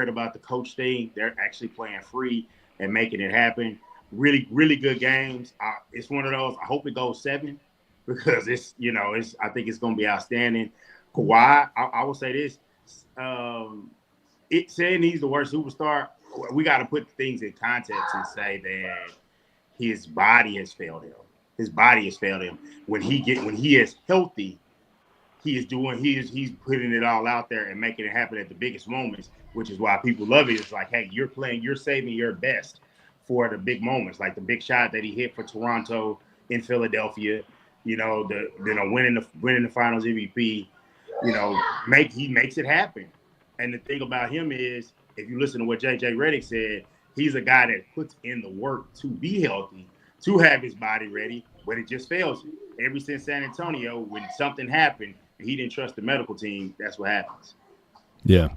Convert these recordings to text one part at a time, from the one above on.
about the coach thing. They're actually playing free and making it happen. Really, really good games. It's one of those. I hope it goes 7 because it's. I think it's going to be outstanding. Kawhi, I will say this. It saying he's the worst superstar. We got to put things in context and say that his body has failed him. His body has failed him. When he is healthy, he's putting it all out there and making it happen at the biggest moments, which is why people love it. It's like, hey, you're saving your best for the big moments, like the big shot that he hit for Toronto in Philadelphia. Winning the Finals MVP. He makes it happen. And the thing about him is, if you listen to what JJ Redick said, he's a guy that puts in the work to be healthy, to have his body ready, but it just fails him. Ever since San Antonio, when something happened and he didn't trust the medical team, that's what happens. Yeah.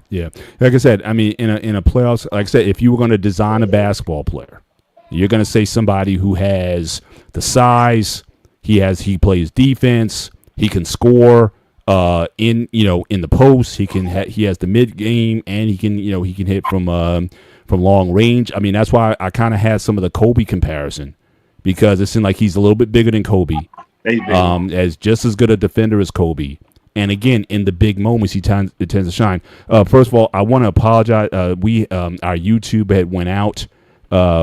Like I said, I mean, in a playoffs, like I said, if you were going to design a basketball player, you're going to say somebody who has the size, he plays defense, he can score. In the post, he has the mid game, and he can hit from long range. I mean, that's why I kind of had some of the Kobe comparison, because it seemed like he's a little bit bigger than Kobe, as just as good a defender as Kobe. And again, in the big moments, it tends to shine. First of all, I want to apologize. Our YouTube had went out.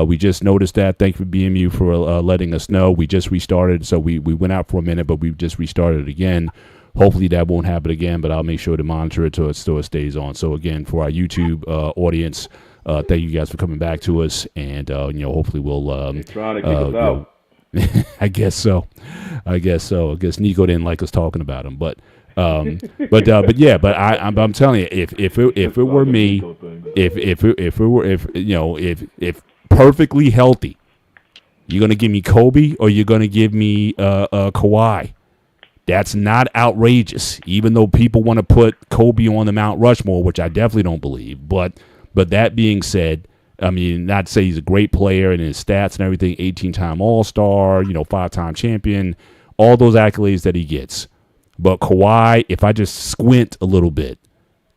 We just noticed that. Thank you for BMU for letting us know. We just restarted, so we went out for a minute, but we just restarted again. Hopefully that won't happen again, but I'll make sure to monitor it so it stays on. So again, for our YouTube audience, thank you guys for coming back to us, and hopefully we'll trying to kick us out. I guess so. I guess Nico didn't like us talking about him, but I'm telling you, if it were me, if perfectly healthy, you're gonna give me Kobe or you're gonna give me Kawhi. That's not outrageous, even though people want to put Kobe on the Mount Rushmore, which I definitely don't believe. But that being said, I mean, not to say he's a great player and his stats and everything, 18-time All-Star, 5-time champion, all those accolades that he gets. But Kawhi, if I just squint a little bit,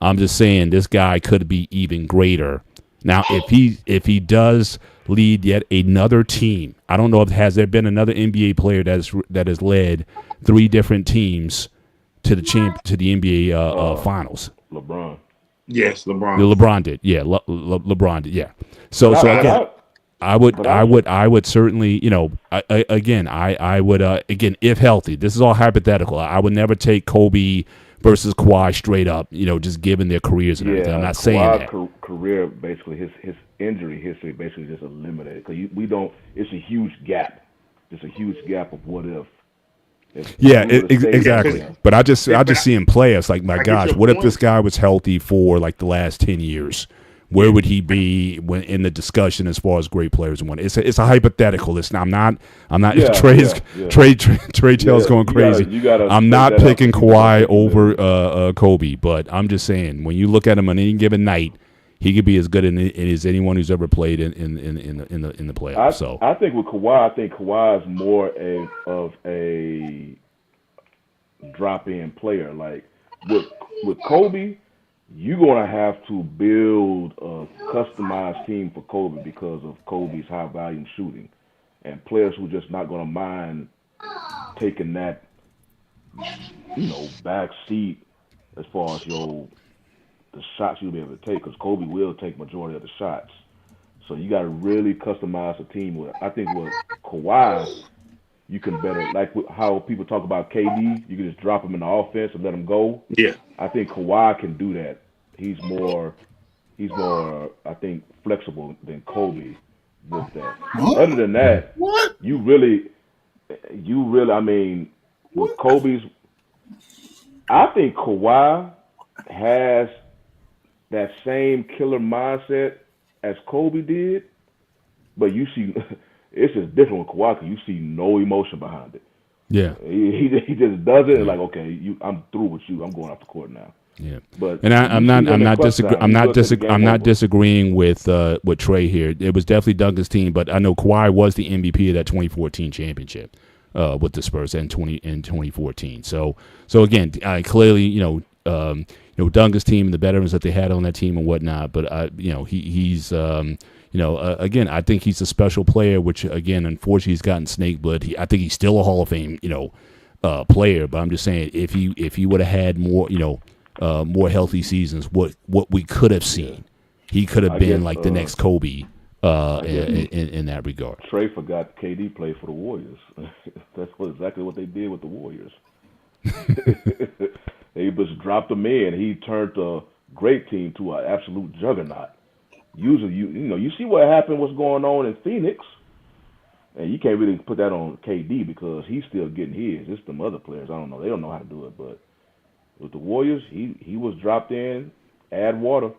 I'm just saying this guy could be even greater. Now, if he does lead yet another team, I don't know has there been another NBA player that has led 3 different teams to the NBA finals. LeBron. Yes, LeBron. LeBron did. Yeah, LeBron did. Yeah. So again, I would certainly, I would again, if healthy. This is all hypothetical. I would never take Kobe versus Kawhi straight up, just given their careers and everything. I'm not saying that. Career, basically, his injury history basically just eliminated, because we don't. It's a huge gap. It's a huge gap of what if. Exactly. But I just see him play. It's like, my gosh, what if this guy was healthy for like the last 10 years? Where would he be when in the discussion as far as great players and one? It's a hypothetical. I'm not. Trey Taylor's going crazy. I'm not picking Kawhi over Kobe, but I'm just saying, when you look at him on any given night, he could be as good as anyone who's ever played in the playoffs. I think with Kawhi, is more of a drop-in player. Like with Kobe, you're gonna have to build a customized team for Kobe because of Kobe's high volume shooting, and players who are just not gonna mind taking that, back seat as far as the shots you'll be able to take, because Kobe will take majority of the shots. So you got to really customize a team with. I think with Kawhi, you can better, like how people talk about KD, you can just drop him in the offense and let him go. Yeah, I think Kawhi can do that. He's more, I think, flexible than Kobe with that. What? Other than that, what? You really, I mean, with Kobe's, I think Kawhi has that same killer mindset as Kobe did, but you see, it's just different with Kawhi, because you see no emotion behind it. Yeah, he just does it, and like, okay, I'm through with you. I'm going off the court now. Yeah, but I'm not disagreeing with Trey here. It was definitely Duncan's team, but I know Kawhi was the MVP of that 2014 championship with the Spurs in 2014. So again, clearly, Duncan's team and the veterans that they had on that team and whatnot. But he's again, I think he's a special player, which again, unfortunately, he's gotten snake blood. I think he's still a Hall of Fame player. But I'm just saying, if he would have had more more healthy seasons, what we could have seen, he could have been like the next Kobe. In that regard, Trey forgot KD played for the Warriors. That's exactly what they did with the Warriors. They just dropped him in. He turned a great team to an absolute juggernaut. Usually, you see what happened, what's going on in Phoenix, and you can't really put that on KD because he's still getting his. It's them other players. I don't know. They don't know how to do it. But with the Warriors, he was dropped in, add water,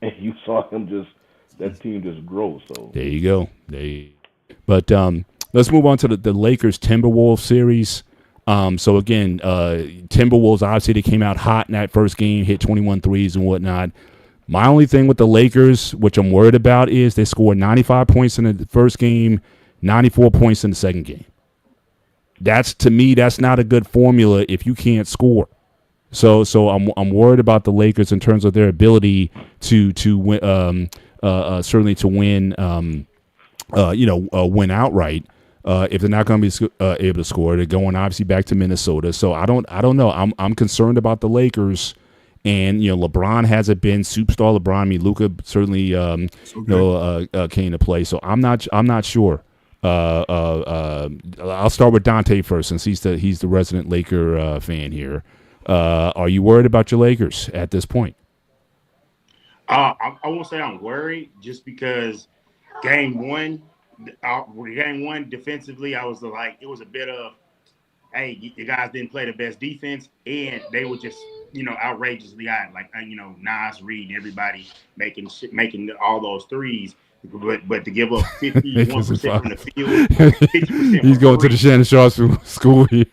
and you saw him that team just grows. So there you go. But let's move on to the Lakers Timberwolves series. So again, Timberwolves, obviously they came out hot in that first game, hit 21 threes and whatnot. My only thing with the Lakers, which I'm worried about, is they scored 95 points in the first game, 94 points in the second game. To me, that's not a good formula if you can't score. So I'm worried about the Lakers in terms of their ability to win. Certainly to win, win outright. If they're not going to be able to score, they're going obviously back to Minnesota. So I don't know. I'm concerned about the Lakers, and LeBron hasn't been superstar LeBron. I mean, Luka certainly came to play. So I'm not sure. I'll start with Dante first, since he's the resident Laker fan here. Are you worried about your Lakers at this point? I won't say I'm worried, just because game one defensively, I was like, it was a bit of, hey, you guys didn't play the best defense, and they were just, outrageously high, like, Nas, Reed, and everybody making all those threes, but to give up 51% from the field, 50% he's going to the Shannon Sharp school here.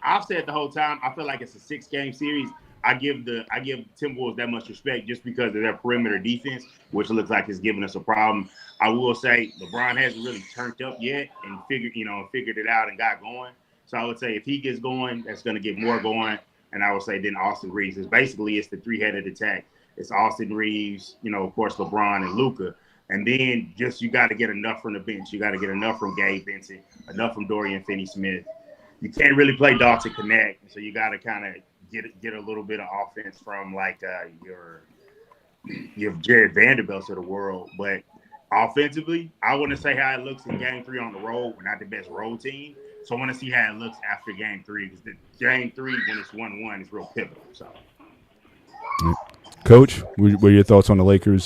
I've said the whole time, I feel like it's a 6-game series. I give Timberwolves that much respect just because of their perimeter defense, which looks like it's giving us a problem. I will say LeBron hasn't really turned up yet and figured it out and got going. So I would say if he gets going, that's going to get more going. And I would say then Austin Reeves it's the 3-headed attack. It's Austin Reeves, of course, LeBron and Luka. And then just you got to get enough from the bench. You got to get enough from Gabe Vincent, enough from Dorian Finney-Smith. You can't really play Dalton Connect, so you got to kind of get a little bit of offense from like your Jared Vanderbilts of the world. But offensively, I want to say how it looks in game 3 on the road. We're not the best road team, so I want to see how it looks after game 3, because the game 3 when it's 1-1 is real pivotal. So, Coach, what are your thoughts on the Lakers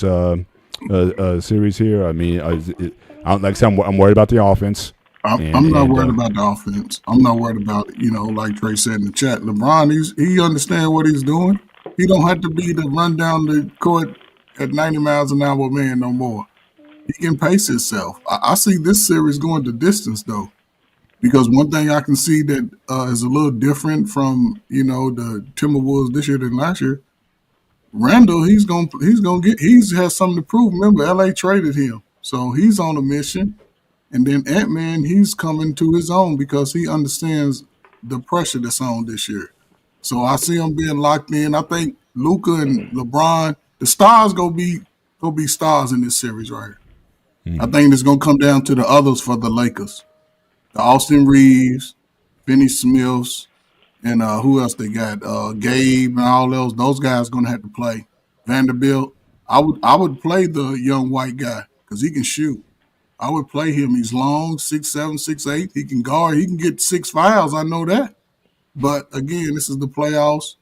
series here? I mean, like I said, I'm worried about the offense. I'm not worried about the offense. I'm not worried about, like Trey said in the chat, LeBron, he understands what he's doing. He don't have to be the run down the court at 90 miles an hour man no more. He can pace himself. I see this series going the distance, though, because one thing I can see that is a little different from, the Timberwolves this year than last year, Randall, he has something to prove. Remember, LA traded him, so he's on a mission. And then Ant-Man, he's coming to his own because he understands the pressure that's on this year. So I see him being locked in. I think Luka and LeBron, the stars gonna be stars in this series right here. Mm-hmm. I think it's gonna come down to the others for the Lakers, the Austin Reeves, Finney Smiths, and who else they got? Gabe and all those. Those guys gonna have to play. Vanderbilt. I would play the young white guy because he can shoot. I would play him. He's long, 6'7", 6'8". He can guard. He can get 6 fouls. I know that. But again, this is the playoffs.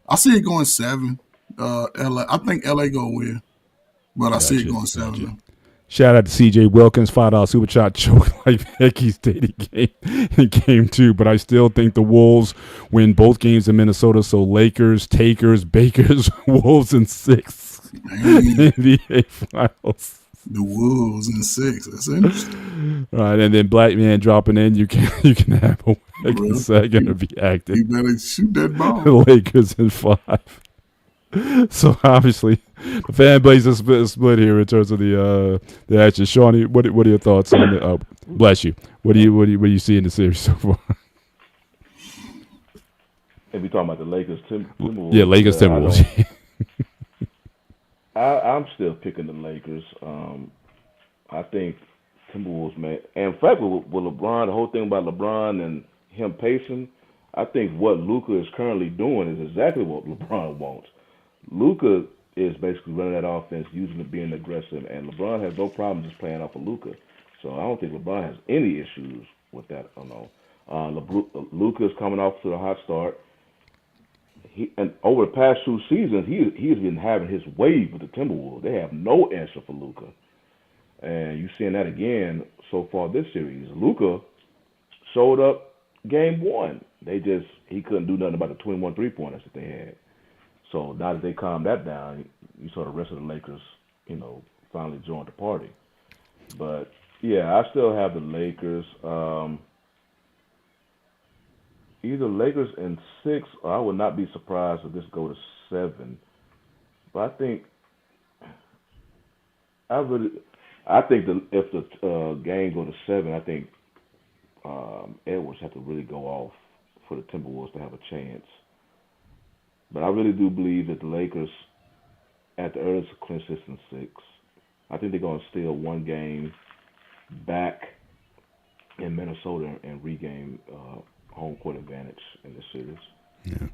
I see it going 7. LA. I think LA gonna win, but I see it going 7. Shout out to CJ Wilkins, $5 super chat, choke like Becky State in game 2. But I still think the Wolves win both games in Minnesota. So Lakers, Takers, Bakers, Wolves in 6. NBA Finals. The Wolves in 6. That's interesting. All right, and then Black Man dropping in. You can have a second to be active. You better shoot that ball. The Lakers in 5. So obviously, the fan base is split here in terms of the action. Shawnee, what are your thoughts on it? Bless you. What do you see in the series so far? If we talking about the Lakers, Yeah, Timberwolves, Lakers Timberwolves. I'm still picking the Lakers. I think Timberwolves, man. And in fact, with LeBron, the whole thing about LeBron and him pacing, I think what Luka is currently doing is exactly what LeBron wants. Luka is basically running that offense, using it, being aggressive, and LeBron has no problem just playing off of Luka. So I don't think LeBron has any issues with that. I don't know. Luka is coming off to the hot start. And over the past 2 seasons, he's been having his way with the Timberwolves. They have no answer for Luka, and you're seeing that again so far this series. Luka showed up game one. He couldn't do nothing about the 21 3-pointers that they had. So now that they calmed that down, you saw the rest of the Lakers, finally joined the party. But yeah, I still have the Lakers. Either Lakers in 6, or I would not be surprised if this go to 7. But I really, I think if the game go to 7, I think Edwards have to really go off for the Timberwolves to have a chance. But I really do believe that the Lakers, at the earliest, clinch this in 6. I think they're going to steal one game back in Minnesota and regain home court advantage in this series. Yeah.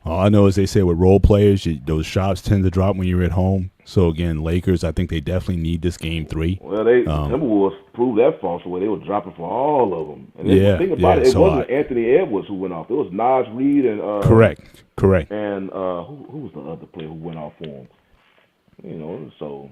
All I know is they say with role players, those shots tend to drop when you're at home. So again, Lakers, I think they definitely need this game 3. Well, Timberwolves proved that false where they were dropping for all of them. And think about it, it wasn't Anthony Edwards who went off. It was Naj Reid and correct. And who was the other player who went off for him? So.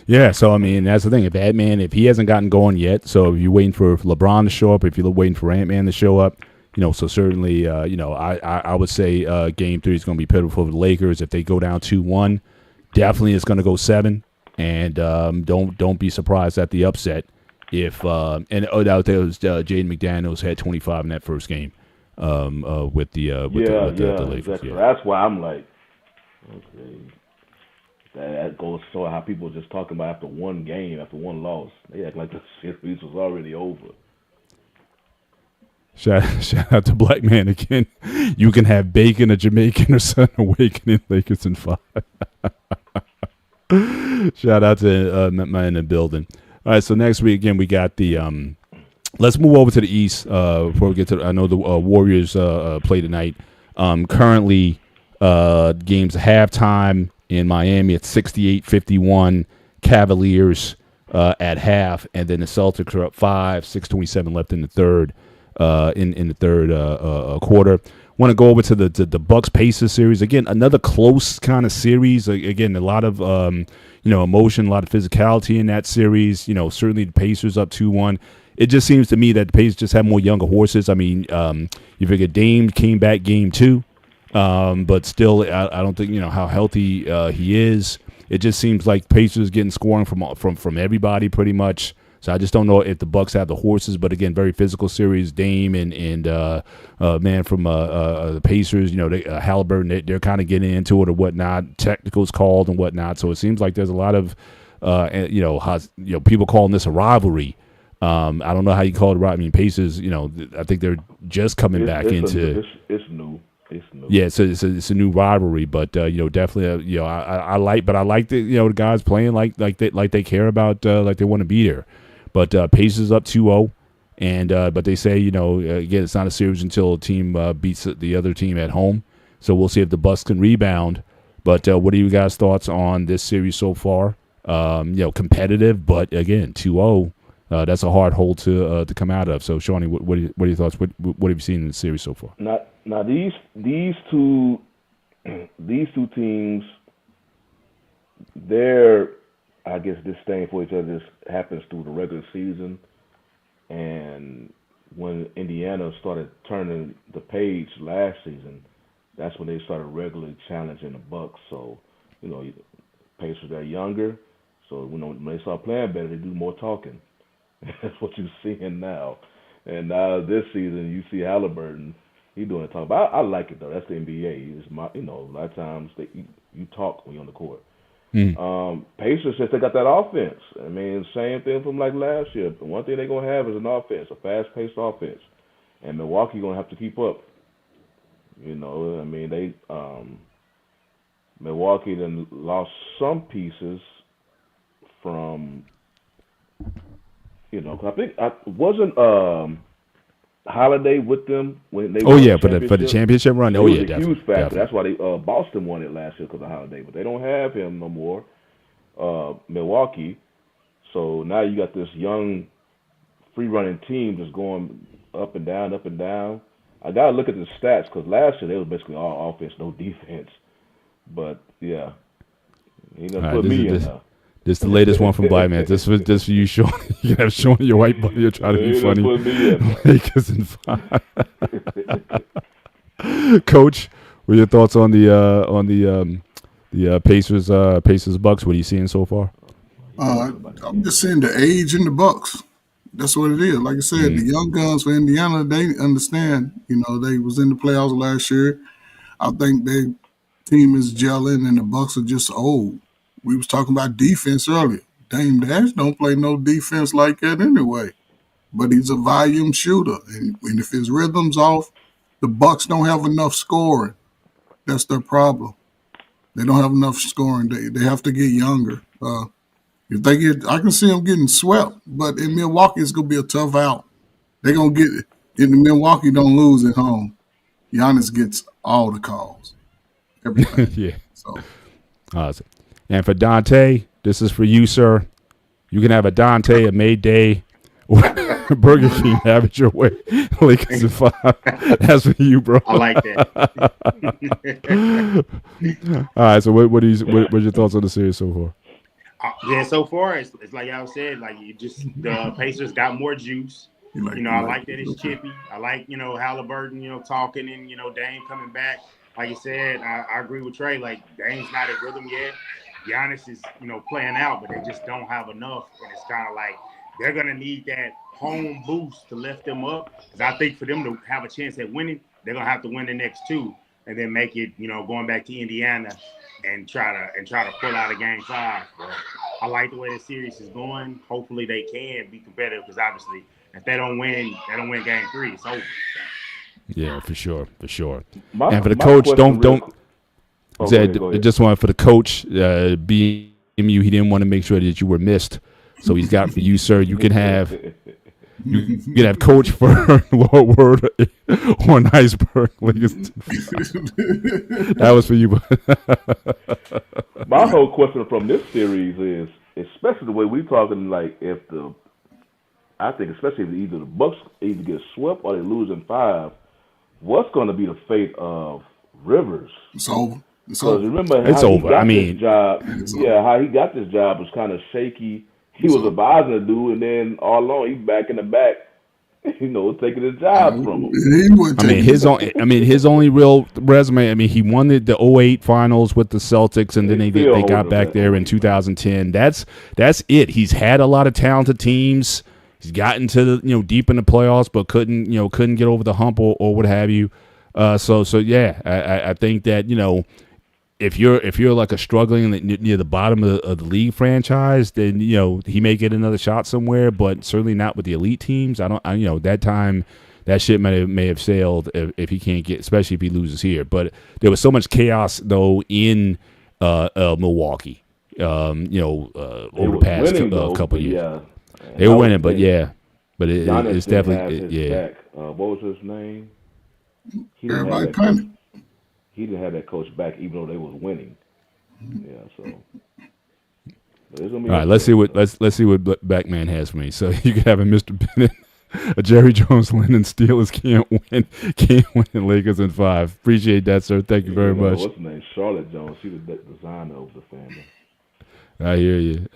Yeah, so I mean, that's the thing. If he hasn't gotten going yet, so if you're waiting for LeBron to show up, if you're waiting for Ant-Man to show up, so certainly, I would say Game 3 is going to be pivotal for the Lakers. If they go down 2-1, definitely it's going to go 7, and don't be surprised at the upset if out there was Jaden McDaniels had 25 in that first game with the Lakers. Exactly. Yeah. That's why I'm like, okay. That goes to show how people just talking about after one game, after one loss. They act like the series was already over. Shout out to Black Man again. You can have bacon, a Jamaican, or Sun Awakening, Lakers in 5. Shout out to man in the building. All right, so next week again we got the let's move over to the East before we get to. I know the Warriors play tonight. Currently, games halftime in Miami at 68-51. Cavaliers at half, and then the Celtics are up 5. 6:27 left in the third. In the third quarter. Want to go over to the Bucks Pacers series again. Another close kind of series. Again, a lot of emotion, a lot of physicality in that series. Certainly the Pacers up 2-1. It just seems to me that the Pacers just have more younger horses. I mean, you figure Dame came back game 2, but still, I don't think how healthy he is. It just seems like Pacers getting scoring from everybody pretty much. So I just don't know if the Bucks have the horses, but again, very physical series. Dame and man from the Pacers, Halliburton, they're kind of getting into it or whatnot. Technicals called and whatnot. So it seems like there's a lot of people calling this a rivalry. I don't know how you call it. I mean, Pacers, I think they're just coming back into. It's new. It's new. Yeah, so it's a new rivalry, but definitely, I like the guys playing like they care about, like they want to be there. But Pacers up 2-0, and but they say again it's not a series until a team beats the other team at home. So we'll see if the Bucks can rebound. But what are you guys' thoughts on this series so far? Competitive, but again 2-0. That's a hard hole to come out of. So Shawnee, what are your thoughts? What have you seen in the series so far? Now these two teams, they're I guess disdain for each other just happens through the regular season, and when Indiana started turning the page last season, that's when they started regularly challenging the Bucks. So Pacers are younger, so when they start playing better, they do more talking. That's what you're seeing now. And now this season, you see Halliburton. He's doing the talk. But I like it though. That's the NBA. It's a lot of times you talk when you're on the court. Pacers, since they got that offense, I mean, same thing from like last year. The one thing they're gonna have is an offense, a fast-paced offense. and Milwaukee gonna have to keep up. You know, I mean, Milwaukee then lost some pieces from, 'cause I think I wasn't Holiday with them when they Oh won yeah, the for the championship run. He Oh was yeah, a definitely. huge factor. Definitely. That's why they Boston won it last year because of Holiday, but they don't have him no more. Milwaukee, so now you got this young free running team just going up and down, up and down. I gotta look at the stats because last year they was basically all offense, no defense. But yeah, he done All right, put me in there. this is the latest one from Black Man. This was just for you, Sean. You can have Sean, your white buddy, you're trying to be He done funny. put me in there. Lakers in 5. Coach, what are your thoughts on the Pacers Bucks? What are you seeing so far? I'm just saying the age in the Bucks. That's what it is. Like I said, the young guns for Indiana, they understand. They was in the playoffs last year. I think their team is gelling, and the Bucks are just old. We was talking about defense earlier. Dame Dash don't play no defense like that anyway. But he's a volume shooter, and if his rhythm's off, the Bucks don't have enough scoring. That's their problem. They don't have enough scoring. They have to get younger. If they I can see them getting swept, but in Milwaukee, it's gonna be a tough out. They're gonna get it. In Milwaukee, don't lose at home. Giannis gets all the calls, everything. Yeah. So Awesome. And for Dante, this is for you, sir. You can have a Dante, a Mayday, or Burger King. Have it your way. Lakers in 5. That's for you, bro. I like that. All right. So what's your thoughts on the series so far? Yeah, so far it's like y'all said, like the Pacers got more juice. I like that it's chippy. I like Halliburton, talking and Dame coming back. Like you said, I agree with Trey. Like Dame's not in rhythm yet. Giannis is playing out, but they just don't have enough, and it's kind of like they're gonna need that home boost to lift them up. Because I think for them to have a chance at winning, they're gonna have to win the next 2, and then make it going back to Indiana and try to pull out a game 5. But I like the way the series is going. Hopefully they can be competitive because obviously if they don't win game 3, it's over. Yeah, for sure. And for the coach, don't. Just wanted for the coach, BMU, he didn't want to make sure that you were missed. So he's got for you, sir. You can have Coach Fern, Lord Word, or an iceberg. That was for you. My whole question from this series is, especially the way we're talking, like I think especially if either the Bucks either get swept or they lose in 5, what's going to be the fate of Rivers? it's over. Because remember it's how over. This job, how he got this job was kind of shaky. He was advising the dude, and then all along he's back in the back, taking his job from him. His only real resume. He won the 08 finals with the Celtics, and then they got back there in 2010. That's it. He's had a lot of talented teams. He's gotten to the deep in the playoffs, but couldn't get over the hump or what have you. So I think that if you're like a struggling near the bottom of the league franchise, then he may get another shot somewhere, but certainly not with the elite teams. That time that shit may have sailed if he can't get, especially if he loses here. But there was so much chaos though in Milwaukee, over the past couple of years. Yeah. They were winning, but it's definitely back. What was his name? Everybody panicked. He didn't have that coach back, even though they was winning. Yeah, so. All right, let's see what Backman has for me. So you can have a Mr. Bennett, a Jerry Jones, Lennon Steelers can't win Lakers in 5. Appreciate that, sir. Thank you very much. What's her name? Charlotte Jones. She was the designer of the family. I hear you.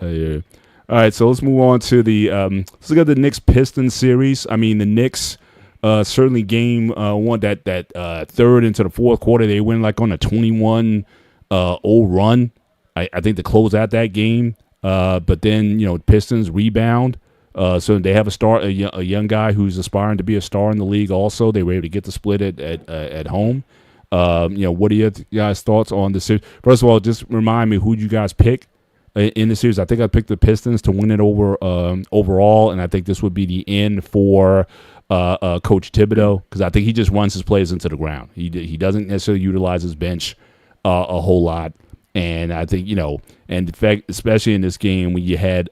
All right, so let's move on to let's look at the Knicks Pistons series. The Knicks. Certainly game 1, that third into the fourth quarter, they win like on a 21-0 run. I think to close out that game. But then, Pistons rebound. So they have a young guy who's aspiring to be a star in the league also. They were able to get the split at home. What are your guys' thoughts on this series? First of all, just remind me who you guys pick in the series. I think I picked the Pistons to win it overall, and I think this would be the end for Coach Thibodeau, because I think he just runs his players into the ground. He doesn't necessarily utilize his bench a whole lot, and I think, and in fact, especially in this game when you had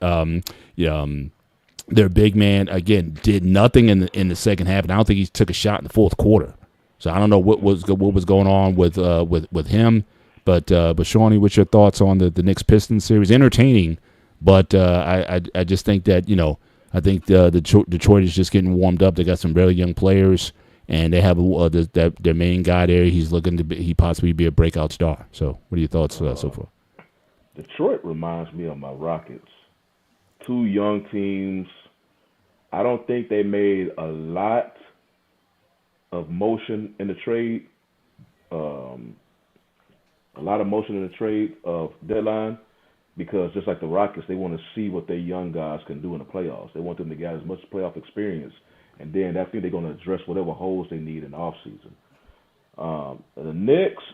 their big man again did nothing in the second half, and I don't think he took a shot in the fourth quarter. So I don't know what was going on with him. But Shawnee, what's your thoughts on the Knicks Pistons series? Entertaining, but I just think that I think the Detroit is just getting warmed up. They got some very young players, and they have their main guy there. He's looking to he possibly be a breakout star. So what are your thoughts so far? Detroit reminds me of my Rockets. Two young teams. I don't think they made a lot of motion in the trade. A lot of motion in the trade of deadline, because just like the Rockets, they want to see what their young guys can do in the playoffs. They want them to get as much playoff experience, and then I think they're going to address whatever holes they need in the offseason. The Knicks,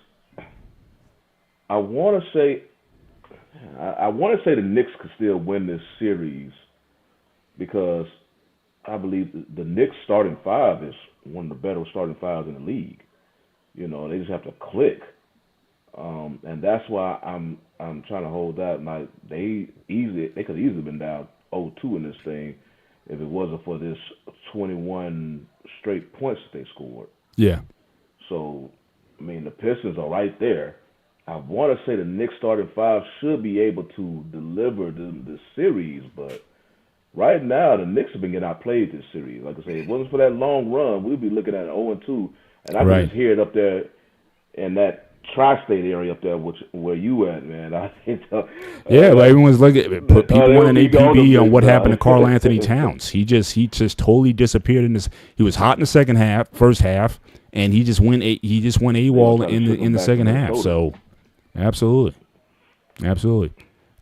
I want to say the Knicks could still win this series, because I believe the Knicks starting five is one of the better starting fives in the league. They just have to click. And that's why I'm trying to hold that. Like they could easily been down 0-2 in this thing if it wasn't for this 21 straight points that they scored. Yeah. So the Pistons are right there. I want to say the Knicks starting five should be able to deliver the series, but right now the Knicks have been getting outplayed this series. Like I say, if it wasn't for that long run, we'd be looking at an 0-2, and I can just hear it up there in that tri-state area up there, where you at, man. I think. Well, everyone's looking. People want an APB on what happened to Karl Anthony Towns. He just totally disappeared in this. He was hot in the first half, and he just went AWOL in the second half. So, absolutely,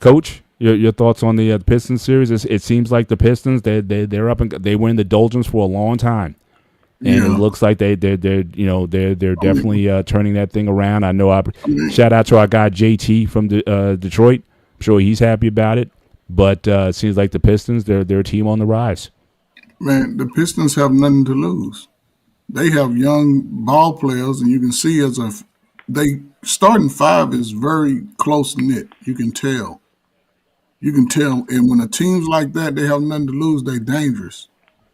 Coach, your thoughts on the Pistons series? It seems like the Pistons they're up and they were in the doldrums for a long time. And it looks like they're definitely turning that thing around. I know. Shout out to our guy JT from Detroit. I'm sure he's happy about it. But it seems like the Pistons, they're a team on the rise. Man, the Pistons have nothing to lose. They have young ball players, and you can see they starting five is very close knit. You can tell. And when a team's like that, they have nothing to lose. They dangerous.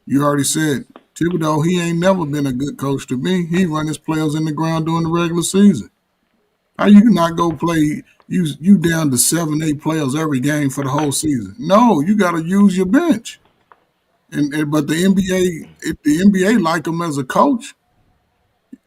You already said. Thibodeau, he ain't never been a good coach to me. He run his players in the ground during the regular season. How you not go play? You down to 7-8 players every game for the whole season? No, you got to use your bench. But the NBA like him as a coach.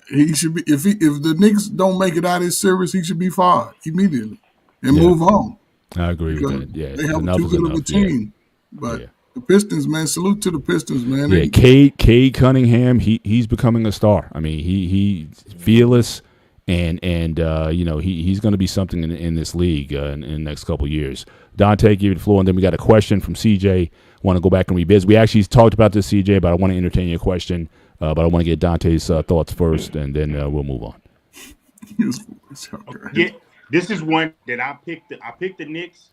He should be if the Knicks don't make it out of this series, he should be fired immediately and move on. I agree with that. Yeah, they have too good of a team, but. Yeah. The Pistons, man. Salute to the Pistons, man. Yeah, Cade Cunningham. He's becoming a star. I mean, he's fearless, and he's going to be something in this league in the next couple of years. Dante, give you the floor, and then we got a question from CJ. Want to go back and revisit? We actually talked about this, CJ, but I want to entertain your question. But I want to get Dante's thoughts first, and then we'll move on. Yeah, this is one that I picked. I picked the Knicks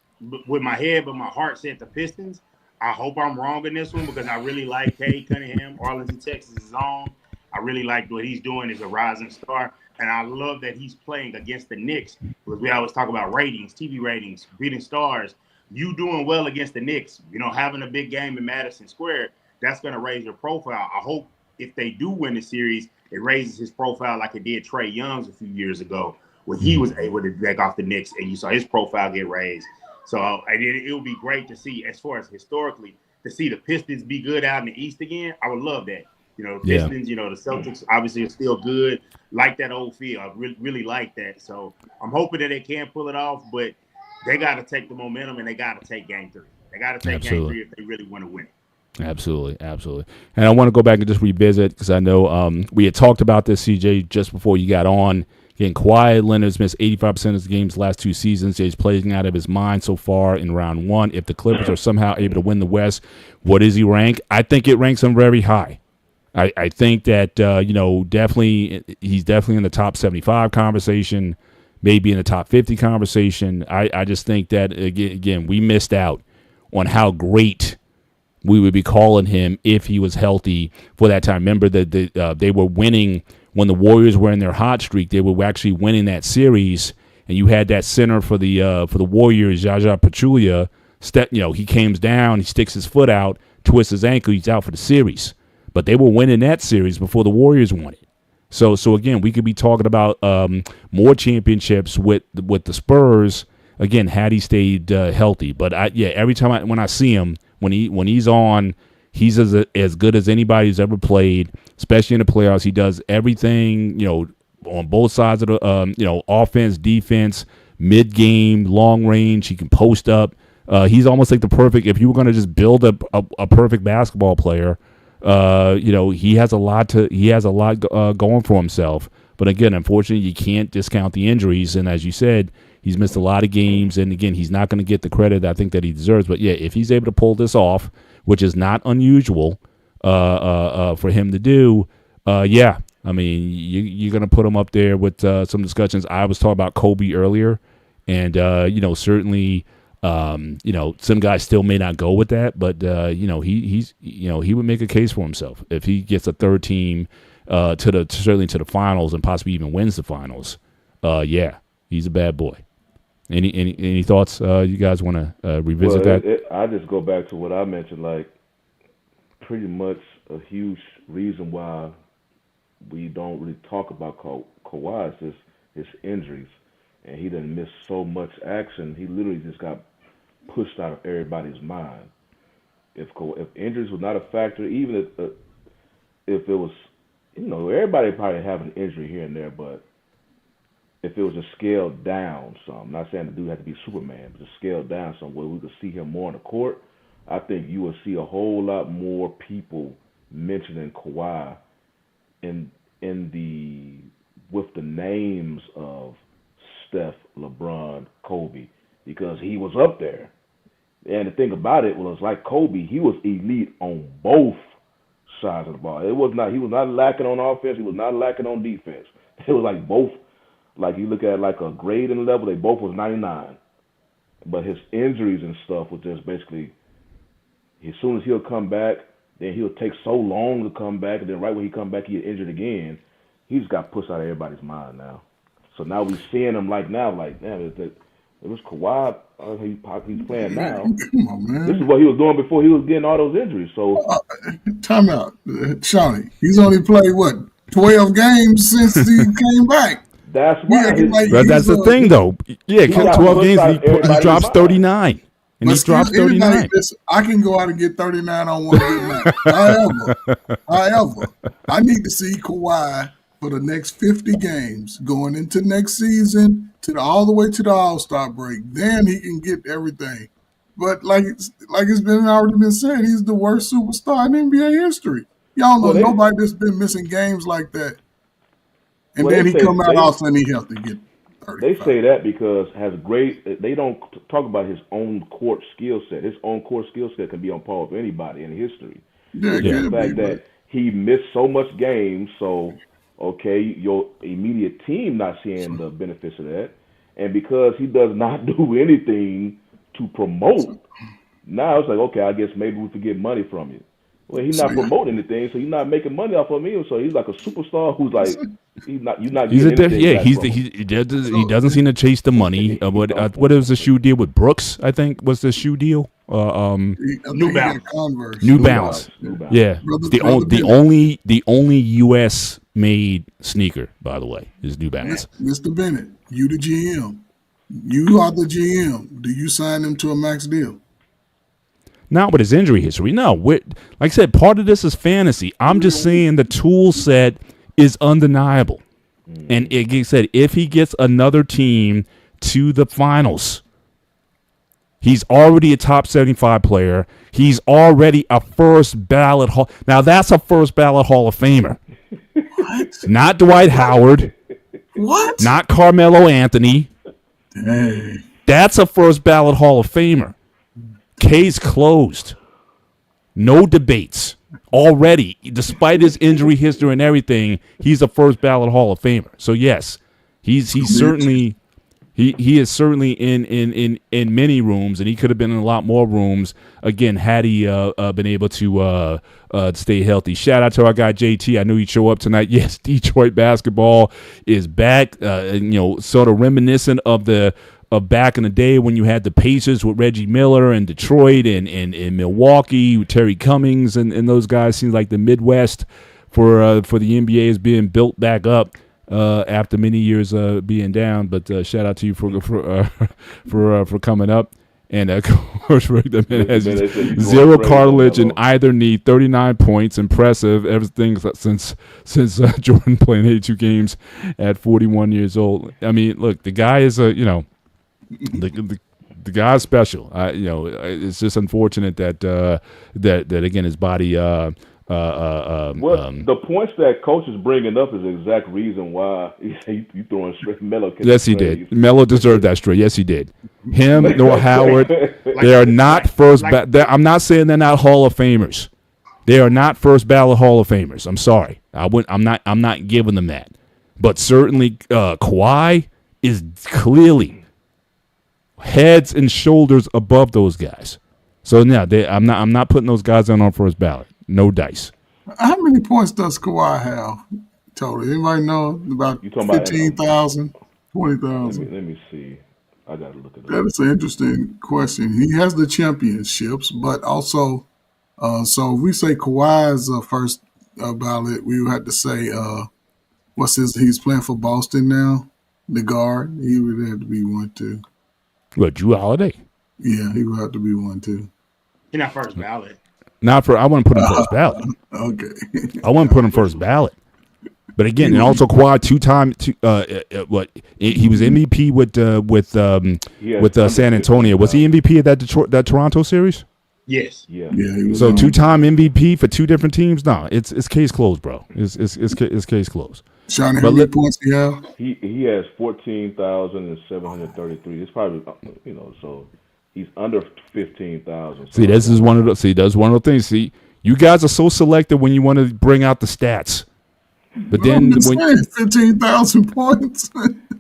with my head, but my heart said the Pistons. I hope I'm wrong in this one, because I really like Cade Cunningham. Arlington, Texas is on. I really like what he's doing as a rising star. And I love that he's playing against the Knicks, because we always talk about ratings, TV ratings, beating stars. You doing well against the Knicks, having a big game in Madison Square, that's going to raise your profile. I hope if they do win the series, it raises his profile like it did Trae Young's a few years ago, where he was able to back off the Knicks, and you saw his profile get raised. So it would be great to see, as far as historically, to see the Pistons be good out in the East again. I would love that. The Pistons, the Celtics obviously are still good. Like that old feel. I really like that. So I'm hoping that they can pull it off, but they got to take the momentum, and they got to take Game 3. They got to take Game 3 if they really want to win it. Absolutely. And I want to go back and just revisit, because I know we had talked about this, CJ, just before you got on. Getting quiet. Leonard's missed 85% of his games last 2 seasons. He's playing out of his mind so far in round 1. If the Clippers are somehow able to win the West, what does he rank? I think it ranks him very high. I think that, definitely he's definitely in the top 75 conversation, maybe in the top 50 conversation. I just think that, again, we missed out on how great we would be calling him if he was healthy for that time. Remember that they were winning when the Warriors were in their hot streak. They were actually winning that series, and you had that center for the Warriors, Jaja Pachulia. He comes down, he sticks his foot out, twists his ankle, he's out for the series. But they were winning that series before the Warriors won it. So again, we could be talking about more championships with the Spurs. Again, had he stayed healthy. But every time when I see him, when he's on, he's as good as anybody's ever played, especially in the playoffs. He does everything, on both sides of the offense, defense, mid game, long range. He can post up. He's almost like the perfect. If you were going to just build a perfect basketball player, he has a lot going for himself. But again, unfortunately, you can't discount the injuries. And as you said, he's missed a lot of games. And again, he's not going to get the credit I think that he deserves. But yeah, if he's able to pull this off, which is not unusual for him to do, I mean, you're going to put him up there with some discussions. I was talking about Kobe earlier, and certainly. Some guys still may not go with that, but he would make a case for himself if he gets a third team certainly to the finals and possibly even wins the finals. He's a bad boy. Any thoughts? You guys want to revisit that? I just go back to what I mentioned. Like, pretty much a huge reason why we don't really talk about Kawhi is his injuries. And he done missed so much action. He literally just got pushed out of everybody's mind. If injuries was not a factor, even if it was, everybody probably have an injury here and there, but if it was just scaled down some, I'm not saying the dude had to be Superman, but just scaled down some where we could see him more on the court, I think you will see a whole lot more people mentioning Kawhi with the names of Steph, LeBron, Kobe, because he was up there. And the thing about it was, like Kobe, he was elite on both sides of the ball. He was not lacking on offense. He was not lacking on defense. It was like both. Like you look at like a grading level, they both was 99. But his injuries and stuff was just basically, as soon as he'll come back, then he'll take so long to come back, and then right when he come back, he get injured again. He just got pushed out of everybody's mind now. So now we're seeing him it was Kawhi. He's playing now. Come on, man. This is what he was doing before he was getting all those injuries. So time out, Shawnee. He's only played 12 games since he came back. That's why. But that's the thing, though. Yeah, 12 games. He drops 39. And he drops 39. I can go out and get 39 on one good night. However, I need to see Kawhi for the next 50 games going into next season all the way to the All-Star break. Then he can get everything. But like it's already been said, he's the worst superstar in NBA history. Y'all know nobody that's been missing games like that. And then he come out also and he has to get 35. They say that because they don't talk about his own court skill set. His own court skill set can be on par with anybody in history. Yeah, the fact that he missed so much games, so okay, your immediate team not seeing the benefits of that. And because he does not do anything to promote, now it's like, okay, I guess maybe we could get money from you. Well, he's not promoting anything, so he's not making money off of me. So he's like a superstar who's like, you're not getting anything. He doesn't seem to chase the money. What is the shoe deal with Brooks? I think was the shoe deal. New Balance. New Balance. Yeah, the only U.S. made sneaker, by the way, is New Balance. Mr. Bennett, you the GM. You are the GM. Do you sign him to a max deal? Not with his injury history. No, like I said, part of this is fantasy. I'm just saying the tool set is undeniable. And like I said, if he gets another team to the finals, he's already a top 75 player. He's already a first ballot Hall. Now that's a first ballot Hall of Famer. What? Not Dwight Howard. What? Not Carmelo Anthony. Dang. That's a first ballot Hall of Famer. Case closed. No debates. Already, despite his injury history and everything, he's a first ballot Hall of Famer. So yes, he's certainly He is certainly in many rooms, and he could have been in a lot more rooms. Again, had he been able to stay healthy. Shout out to our guy JT. I knew he'd show up tonight. Yes, Detroit basketball is back. Sort of reminiscent of back in the day when you had the Pacers with Reggie Miller and Detroit and Milwaukee with Terry Cummings and those guys. Seems like the Midwest for the NBA is being built back up after many years being down. But shout out to you for coming up. And Coach Rick has 0 cartilage in either knee, 39 points, impressive. Everything since Jordan playing 82 games at 41 years old. I mean, look, the guy is the guy's special. It's just unfortunate that again his body. The points that coach is bringing up is the exact reason why you throwing straight Melo. Yes, he did. Melo deserved that straight. Yes, he did. Him nor Howard, they are not first. I'm not saying they're not Hall of Famers. They are not first ballot Hall of Famers. I'm sorry. I'm not giving them that. But certainly, Kawhi is clearly heads and shoulders above those guys. So now I'm not putting those guys on first ballot. No dice. How many points does Kawhi have total? Anybody know? About 15,000, 20,000? Let me see. I got to look at that. That is an interesting question. He has the championships, but also, so if we say Kawhi's first ballot, we would have to say, he's playing for Boston now, the guard. He would have to be one, too. What, Drew Holiday? Yeah, he would have to be one, too. He's not first ballot. I wouldn't put him first ballot. Okay. I wouldn't put him first ballot. But again, and also Kawhi he was MVP with San Antonio. Was he MVP at that Toronto series? Yes. Yeah. So 2-time MVP for 2 different teams? No, it's case closed, bro. It's case closed. Sean, how many points do you have? He has 14,733. It's probably so he's under 15,000. See, that's one of the things. See, you guys are so selective when you want to bring out the stats. But then when 15,000 points.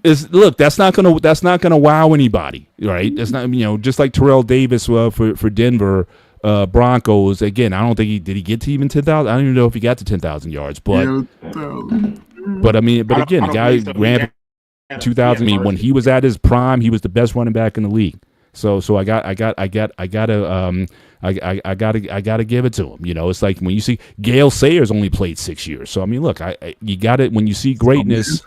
that's not gonna wow anybody, right? That's not just like Terrell Davis for Denver Broncos. Again, I don't think did he get to even 10,000. I don't even know if he got to 10,000 yards, but again, the guy ran 2,000. I mean, when he was at his prime, he was the best running back in the league. So I gotta give it to him. It's like when you see Gale Sayers only played 6 years. So I mean, look, you got it when you see greatness.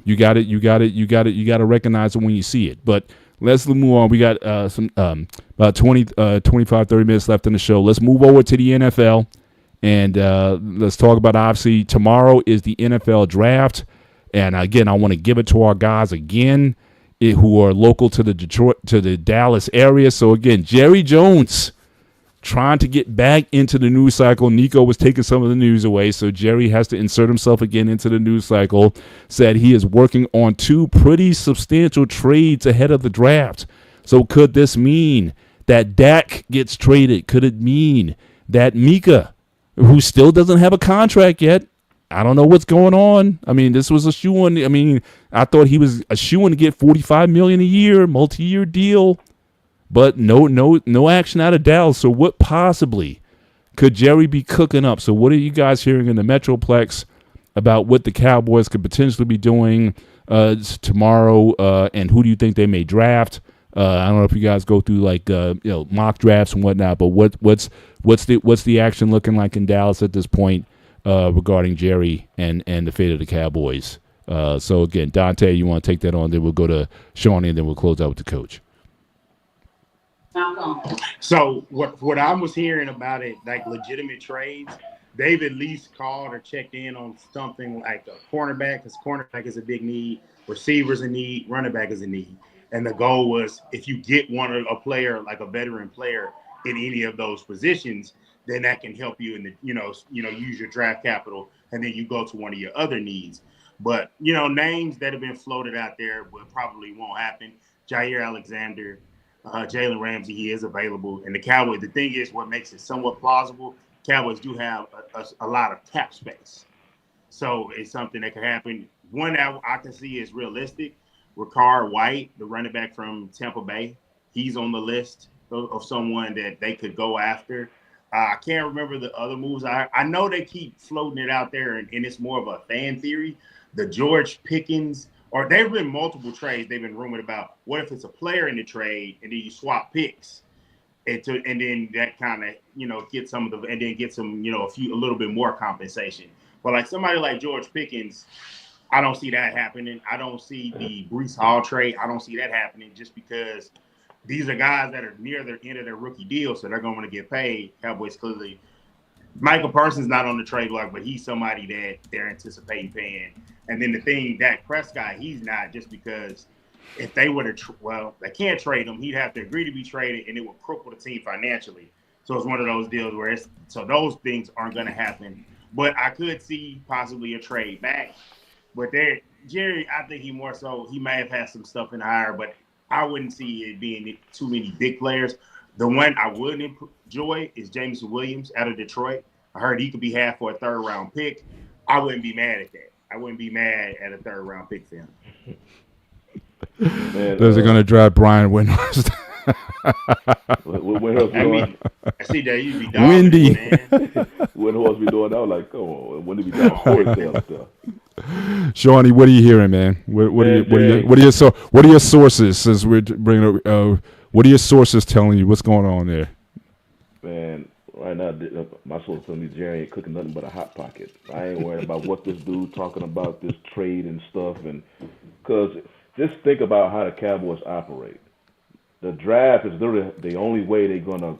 You got to recognize it when you see it. But let's move on. We got about 25, 30 minutes left in the show. Let's move over to the NFL and let's talk about, obviously, tomorrow is the NFL draft. And again, I want to give it to our guys again who are local to the Dallas area. So again, Jerry Jones trying to get back into the news cycle. Nico was taking some of the news away, so Jerry has to insert himself again into the news cycle. Said he is working on 2 pretty substantial trades ahead of the draft. So could this mean that Dak gets traded? Could it mean that Mika, who still doesn't have a contract yet, I don't know what's going on. I mean, this was a shoo-in. I mean, I thought he was a shoo-in to get $45 million a year, multi-year deal, but no action out of Dallas. So what possibly could Jerry be cooking up? So what are you guys hearing in the Metroplex about what the Cowboys could potentially be doing tomorrow, and who do you think they may draft? I don't know if you guys go through like mock drafts and whatnot, but what's the action looking like in Dallas at this point? Regarding Jerry and the fate of the Cowboys. So, again, Dante, you want to take that on, then we'll go to Shawnee, and then we'll close out with the coach. So, what I was hearing about it, like legitimate trades, they've at least called or checked in on something like a cornerback, because cornerback is a big need, receivers a need, running back is a need. And the goal was if you get a player, like a veteran player in any of those positions, then that can help you in the, use your draft capital, and then you go to one of your other needs. But, names that have been floated out there but probably won't happen. Jair Alexander, Jalen Ramsey, he is available. And the Cowboys, the thing is what makes it somewhat plausible, Cowboys do have a lot of cap space. So it's something that can happen. One that I can see is realistic Ricard White, the running back from Tampa Bay. He's on the list of someone that they could go after. I can't remember the other moves. I know they keep floating it out there, and it's more of a fan theory. The George Pickens, or there have been multiple trades they've been rumored about. What if it's a player in the trade, and then you swap picks, and then that kind of get some of the, and then get some a little bit more compensation. But like somebody like George Pickens, I don't see that happening. I don't see the Breece Hall trade. I don't see that happening just because these are guys that are near the end of their rookie deal, so they're going to get paid. Cowboys clearly. Michael Parsons not on the trade block, but he's somebody that they're anticipating paying. And then the thing, Dak Prescott, he's not, just because if they were to, they can't trade him. He'd have to agree to be traded, and it would cripple the team financially. So it's one of those deals where so those things aren't going to happen. But I could see possibly a trade back. But Jerry, I think he may have had some stuff in the hire, but I wouldn't see it being too many big players. The one I would enjoy is Jameson Williams out of Detroit. I heard he could be half for a third-round pick. I wouldn't be mad at that. I wouldn't be mad at a third-round pick for him. Those are going to drive Brian Windhorst. I see that you'd be dogging, windy. Man. Windhorst be doing that, like, come on, when did we do horse stuff? Shawnee, what are you hearing, man? What are your sources? Since we're bringing up, what are your sources telling you? What's going on there? Man, right now my source telling me Jerry ain't cooking nothing but a hot pocket. I ain't worried about what this dude talking about, this trade and stuff, and because just think about how the Cowboys operate. The draft is literally the only way they want to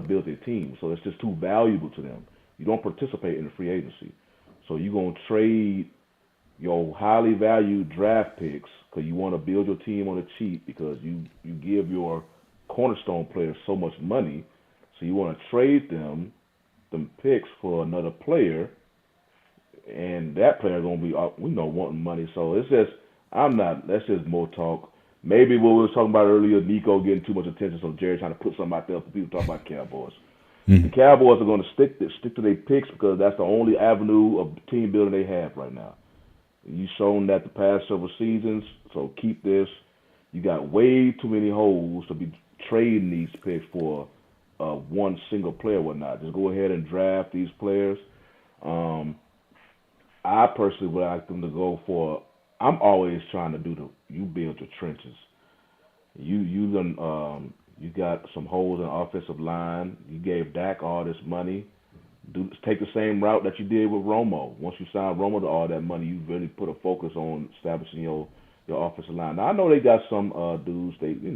build their team. So it's just too valuable to them. You don't participate in the free agency. So you're going to trade your highly valued draft picks because you want to build your team on the cheap because you give your cornerstone players so much money. So you want to trade them picks for another player, and that player is going to be, wanting money. So it's just, that's just more talk. Maybe what we were talking about earlier, Nico getting too much attention, so Jerry trying to put something out there for people to talk about Cowboys. The Cowboys are going to stick to their picks because that's the only avenue of team building they have right now. You've shown that the past several seasons, so keep this. You got way too many holes to be trading these picks for one single player or whatnot. Just go ahead and draft these players. I personally would like them to go for. I'm always trying to you build your trenches. You got some holes in the offensive line. You gave Dak all this money. Take the same route that you did with Romo. Once you signed Romo to all that money, you really put a focus on establishing your offensive line. Now I know they got some dudes because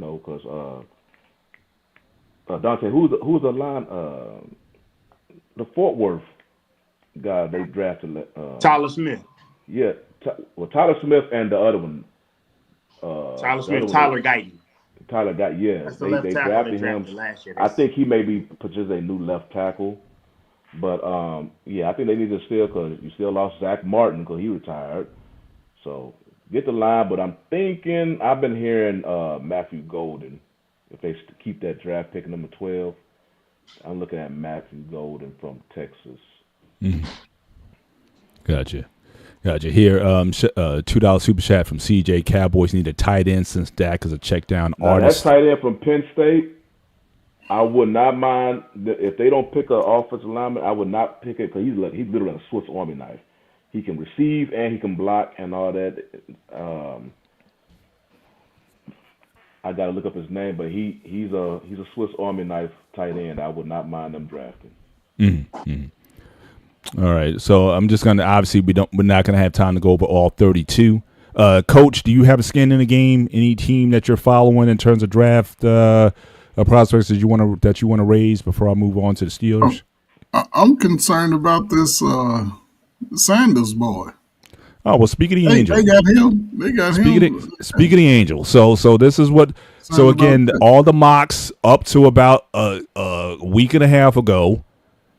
Dante, who's the line? The Fort Worth guy they drafted. Tyler Smith. Yeah, Tyler Smith and the other one. Tyler Guyton. Tyler got they drafted him last year. I think he may be just a new left tackle, but I think they need to still because you still lost Zach Martin because he retired. So get the line, but I'm thinking I've been hearing Matthew Golden if they keep that draft pick number 12. I'm looking at Matthew Golden from Texas. Gotcha. Here, $2 super chat from CJ. Cowboys need a tight end since Dak is a check down artist. That tight end from Penn State, I would not mind if they don't pick an offensive lineman. I would not pick it because he's literally a Swiss Army knife. He can receive and he can block and all that. I got to look up his name, but he's a Swiss Army knife tight end. I would not mind them drafting. Mm-hmm. All right, so I'm just gonna obviously we're not gonna have time to go over all 32. Coach, do you have a skin in the game? Any team that you're following in terms of draft prospects that you want to raise before I move on to the Steelers? I'm concerned about this Sanders boy. Oh well, speak of the Angel. They got him. Speak of the Angel. So this is what. So again, all the mocks up to about a week and a half ago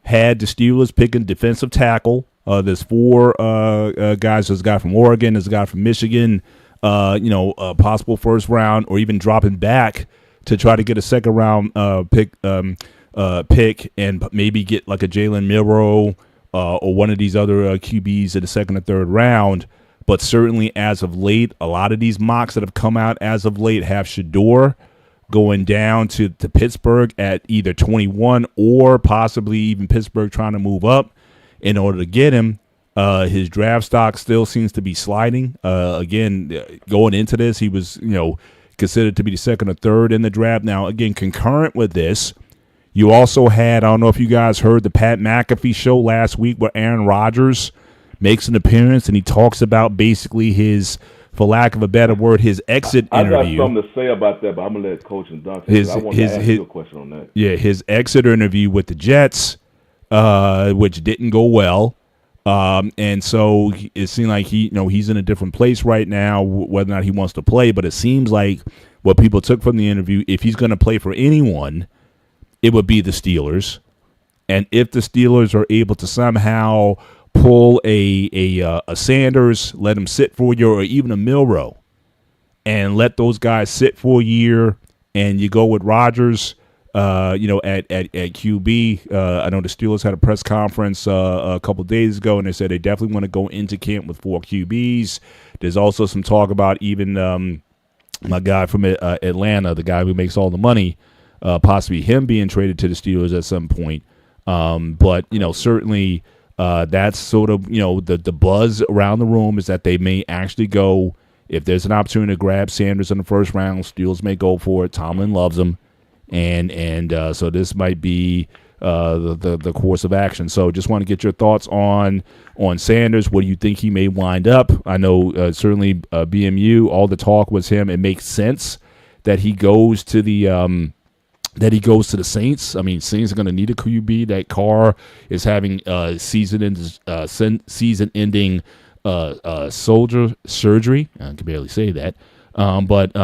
had the Steelers picking defensive tackle. There's four guys. There's a guy from Oregon. There's a guy from Michigan. Possible first round or even dropping back to try to get a second round pick and maybe get like a Jalen Milroe or one of these other QBs in the second or third round. But certainly as of late, a lot of these mocks that have come out as of late have Shador going down to Pittsburgh at either 21 or possibly even Pittsburgh trying to move up in order to get him. His draft stock still seems to be sliding. Again, going into this, he was, considered to be the second or third in the draft. Now, again, concurrent with this, you also had, I don't know if you guys heard the Pat McAfee show last week where Aaron Rodgers makes an appearance and he talks about basically his, for lack of a better word, his exit interview. I got something to say about that, but I'm going to let Coach and Dante. I want to ask you a question on that. Yeah, his exit interview with the Jets, which didn't go well. And so it seemed like he's in a different place right now, whether or not he wants to play. But it seems like what people took from the interview, if he's going to play for anyone, it would be the Steelers. And if the Steelers are able to somehow pull a Sanders, let him sit for a year, or even a Milroe, and let those guys sit for a year, and you go with Rodgers, at QB. I know the Steelers had a press conference a couple of days ago, and they said they definitely want to go into camp with 4 QBs. There's also some talk about even my guy from Atlanta, the guy who makes all the money, possibly him being traded to the Steelers at some point. But certainly that's sort of, the buzz around the room is that they may actually go, if there's an opportunity to grab Sanders in the first round, Steelers may go for it. Tomlin loves him. And so this might be the course of action. So just want to get your thoughts on Sanders. What do you think he may wind up? I know certainly BMU, all the talk was him. It makes sense that he goes to the Saints. I mean, Saints are going to need a QB. That Carr is having season-ending soldier surgery. I can barely say that, but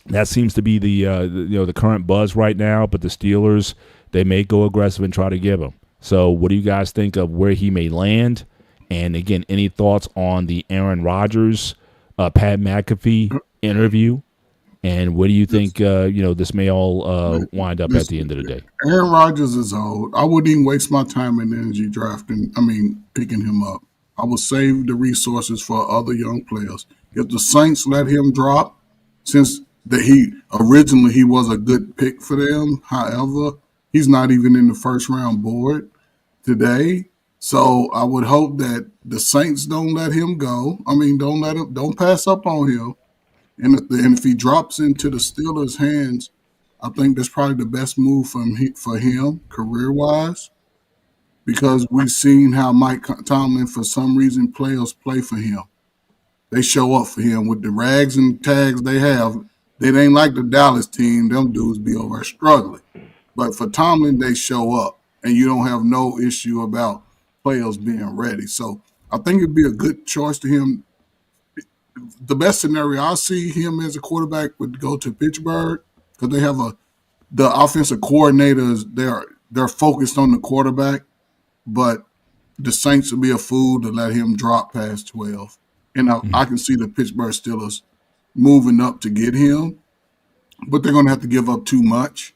that seems to be the current buzz right now. But the Steelers, they may go aggressive and try to give him. So, what do you guys think of where he may land? And again, any thoughts on the Aaron Rodgers, Pat McAfee interview? And what do you think, this may all wind up at the end of the day? Aaron Rodgers is old. I wouldn't even waste my time and energy picking him up. I would save the resources for other young players. If the Saints let him drop, since he was a good pick for them, however, he's not even in the first round board today. So I would hope that the Saints don't let him go. Don't pass up on him. And if he drops into the Steelers' hands, I think that's probably the best move for him career-wise, because we've seen how Mike Tomlin, for some reason, players play for him. They show up for him with the rags and tags they have. They ain't like the Dallas team. Them dudes be over struggling. But for Tomlin, they show up, and you don't have no issue about players being ready. So I think it'd be a good choice to him. The best scenario I see him as a quarterback would go to Pittsburgh, because they have the offensive coordinators. They're focused on the quarterback, but the Saints would be a fool to let him drop past 12. And I can see the Pittsburgh Steelers moving up to get him, but they're going to have to give up too much.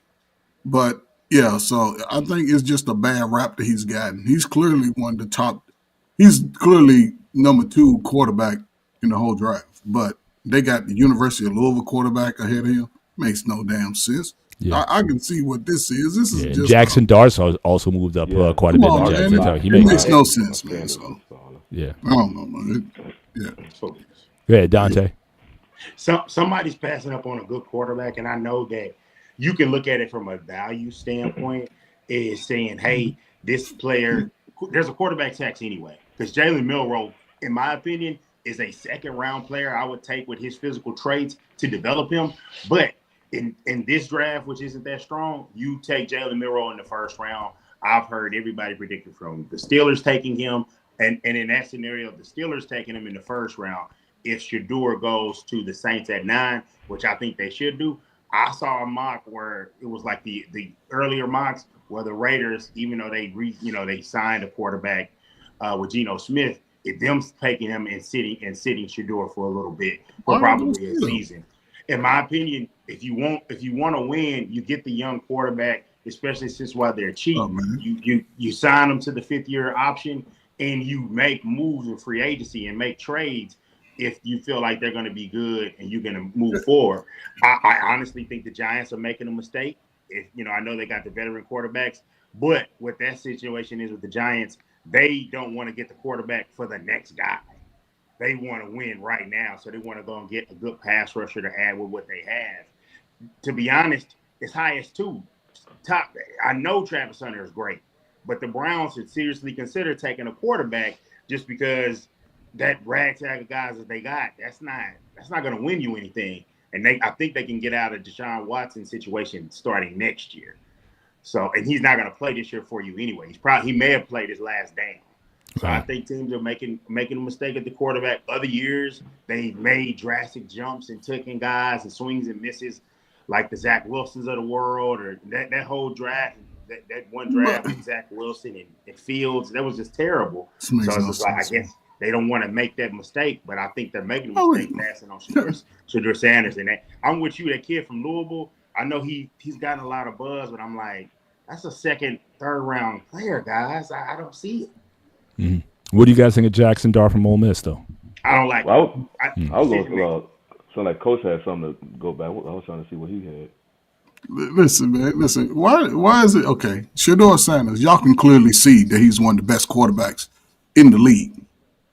But yeah, so I think it's just a bad rap that he's gotten. He's clearly one of the top. He's clearly number 2 quarterback in the whole draft, but they got the University of Louisville quarterback ahead of him. Makes no damn sense. Yeah. I can see what this is. This is just Jackson Dart also moved up quite a bit. On, He makes no sense, man. So yeah, I don't know, man. Go ahead, Dante. Somebody's passing up on a good quarterback, and I know that you can look at it from a value standpoint, is saying, hey, this player, there's a quarterback tax anyway, because Jalen Milroe, in my opinion, is a second-round player I would take with his physical traits to develop him. But in this draft, which isn't that strong, you take Jalen Milroe in the first round. I've heard everybody predicted from the Steelers taking him, and in that scenario, the Steelers taking him in the first round. If Shador goes to the Saints at 9, which I think they should do, I saw a mock where it was like the earlier mocks where the Raiders, even though they signed a quarterback with Geno Smith, if them taking him and sitting Shador for a little bit, for probably a season. In my opinion, if you want to win, you get the young quarterback, especially since while they're cheap. You sign them to the 5th-year option, and you make moves in free agency and make trades if you feel like they're going to be good and you're going to move forward. I honestly think the Giants are making a mistake. If I know they got the veteran quarterbacks, but what that situation is with the Giants, they don't want to get the quarterback for the next guy. They want to win right now, so they want to go and get a good pass rusher to add with what they have. To be honest, it's highest two. Top. I know Travis Hunter is great, but the Browns should seriously consider taking a quarterback just because that ragtag of guys that they got, that's not going to win you anything. And I think they can get out of Deshaun Watson's situation starting next year. So, and he's not going to play this year for you anyway. He may have played his last down. So I think teams are making a mistake at the quarterback. Other years, they made drastic jumps and taking guys and swings and misses like the Zach Wilsons of the world, or that whole draft, that one draft with Zach Wilson and Fields, that was just terrible. So it's just like, I guess they don't want to make that mistake, but I think they're making a mistake passing on Shedeur Sanders. And I'm with you, that kid from Louisville. I know he's gotten a lot of buzz, but I'm like, that's a second, third round player, guys. I don't see it. Mm-hmm. What do you guys think of Jackson Dart from Ole Miss, though? I don't like. Well, I was going to sound like Coach had something to go back. I was trying to see what he had. Listen, man. Listen. Why is it okay? Shedeur Sanders, y'all can clearly see that he's one of the best quarterbacks in the league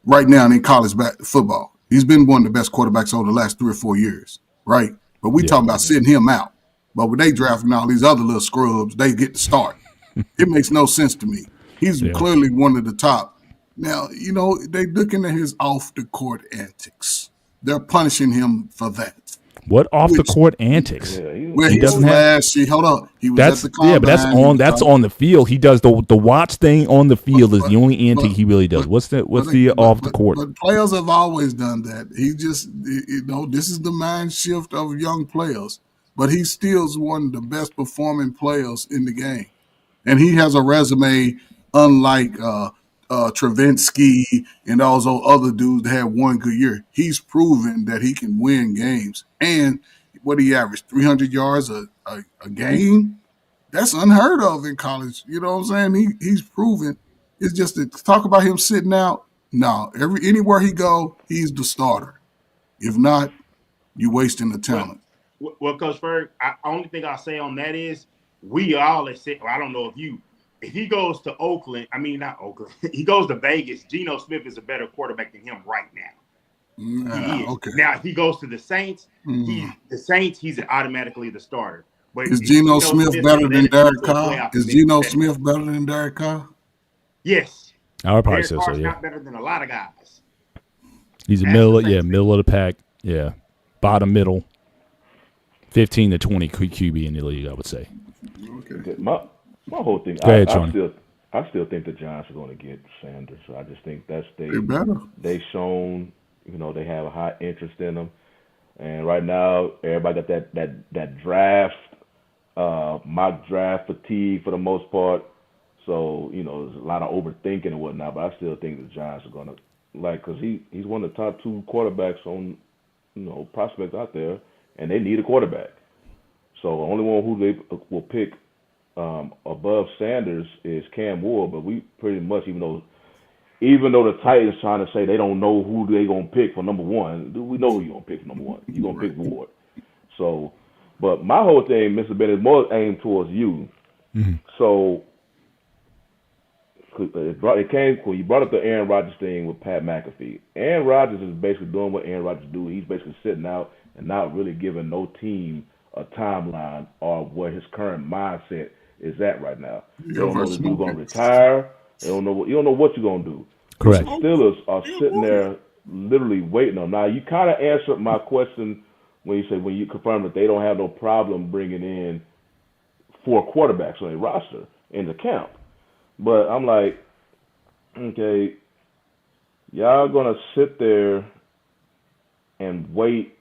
right now in college football. He's been one of the best quarterbacks over the last 3 or 4 years, right? But we talking about sitting him out. But when they drafting all these other little scrubs, they get to start. It makes no sense to me. He's clearly one of the top. Now, they looking at his off-the-court antics. They're punishing him for that. What off-the-court antics? Well, he doesn't have. Hold on. He was at the combine. But that's on the field. He does the watch thing on the field is the only antic he really does. What's the off the court? But players have always done that. He just, this is the mind shift of young players. But he still is one of the best performing players in the game, and he has a resume unlike Travinsky and all those other dudes that had one good year. He's proven that he can win games. And what he averaged, 300 yards a game? That's unheard of in college. You know what I'm saying? He's proven. It's just to talk about him sitting out. No, anywhere he go, he's the starter. If not, you're wasting the talent. Well, Coach Ferg, only thing I'll say on that is we all said, I don't know if he goes to Oakland, not Oakland, he goes to Vegas, Geno Smith is a better quarterback than him right now. Okay. Now, if he goes to the Saints, he's automatically the starter. But is Geno Smith better than Derek Carr? Is Geno Smith better than Derek Carr? Yes. I would probably say so, yeah. Not better than a lot of guys. He's middle of the pack. Yeah. Bottom middle. 15 to 20 QB in the league, I would say. Okay. My whole thing, Go ahead, I still think the Giants are going to get Sanders. So I just think they've shown, they have a high interest in them. And right now, everybody got that draft, mock draft fatigue for the most part. So, there's a lot of overthinking and whatnot. But I still think the Giants are going to, because he's one of the top 2 quarterbacks on, prospects out there. And they need a quarterback. So the only one who they will pick above Sanders is Cam Ward. But we pretty much, even though the Titans trying to say they don't know who they going to pick for number 1, we know who you're going to pick for number 1. You're going to pick Ward. So, but my whole thing, Mr. Bennett, is more aimed towards you. Mm-hmm. So it came when you brought up the Aaron Rodgers thing with Pat McAfee. Aaron Rodgers is basically doing what Aaron Rodgers do. He's basically sitting out and not really giving no team a timeline or where his current mindset is at right now. They don't know if he's going to retire. You don't know what you're going to do. Correct. The Steelers are sitting there literally waiting on. Now, you kind of answered my question when you confirmed that they don't have no problem bringing in 4 quarterbacks on their roster in the camp. But I'm like, okay, y'all going to sit there and wait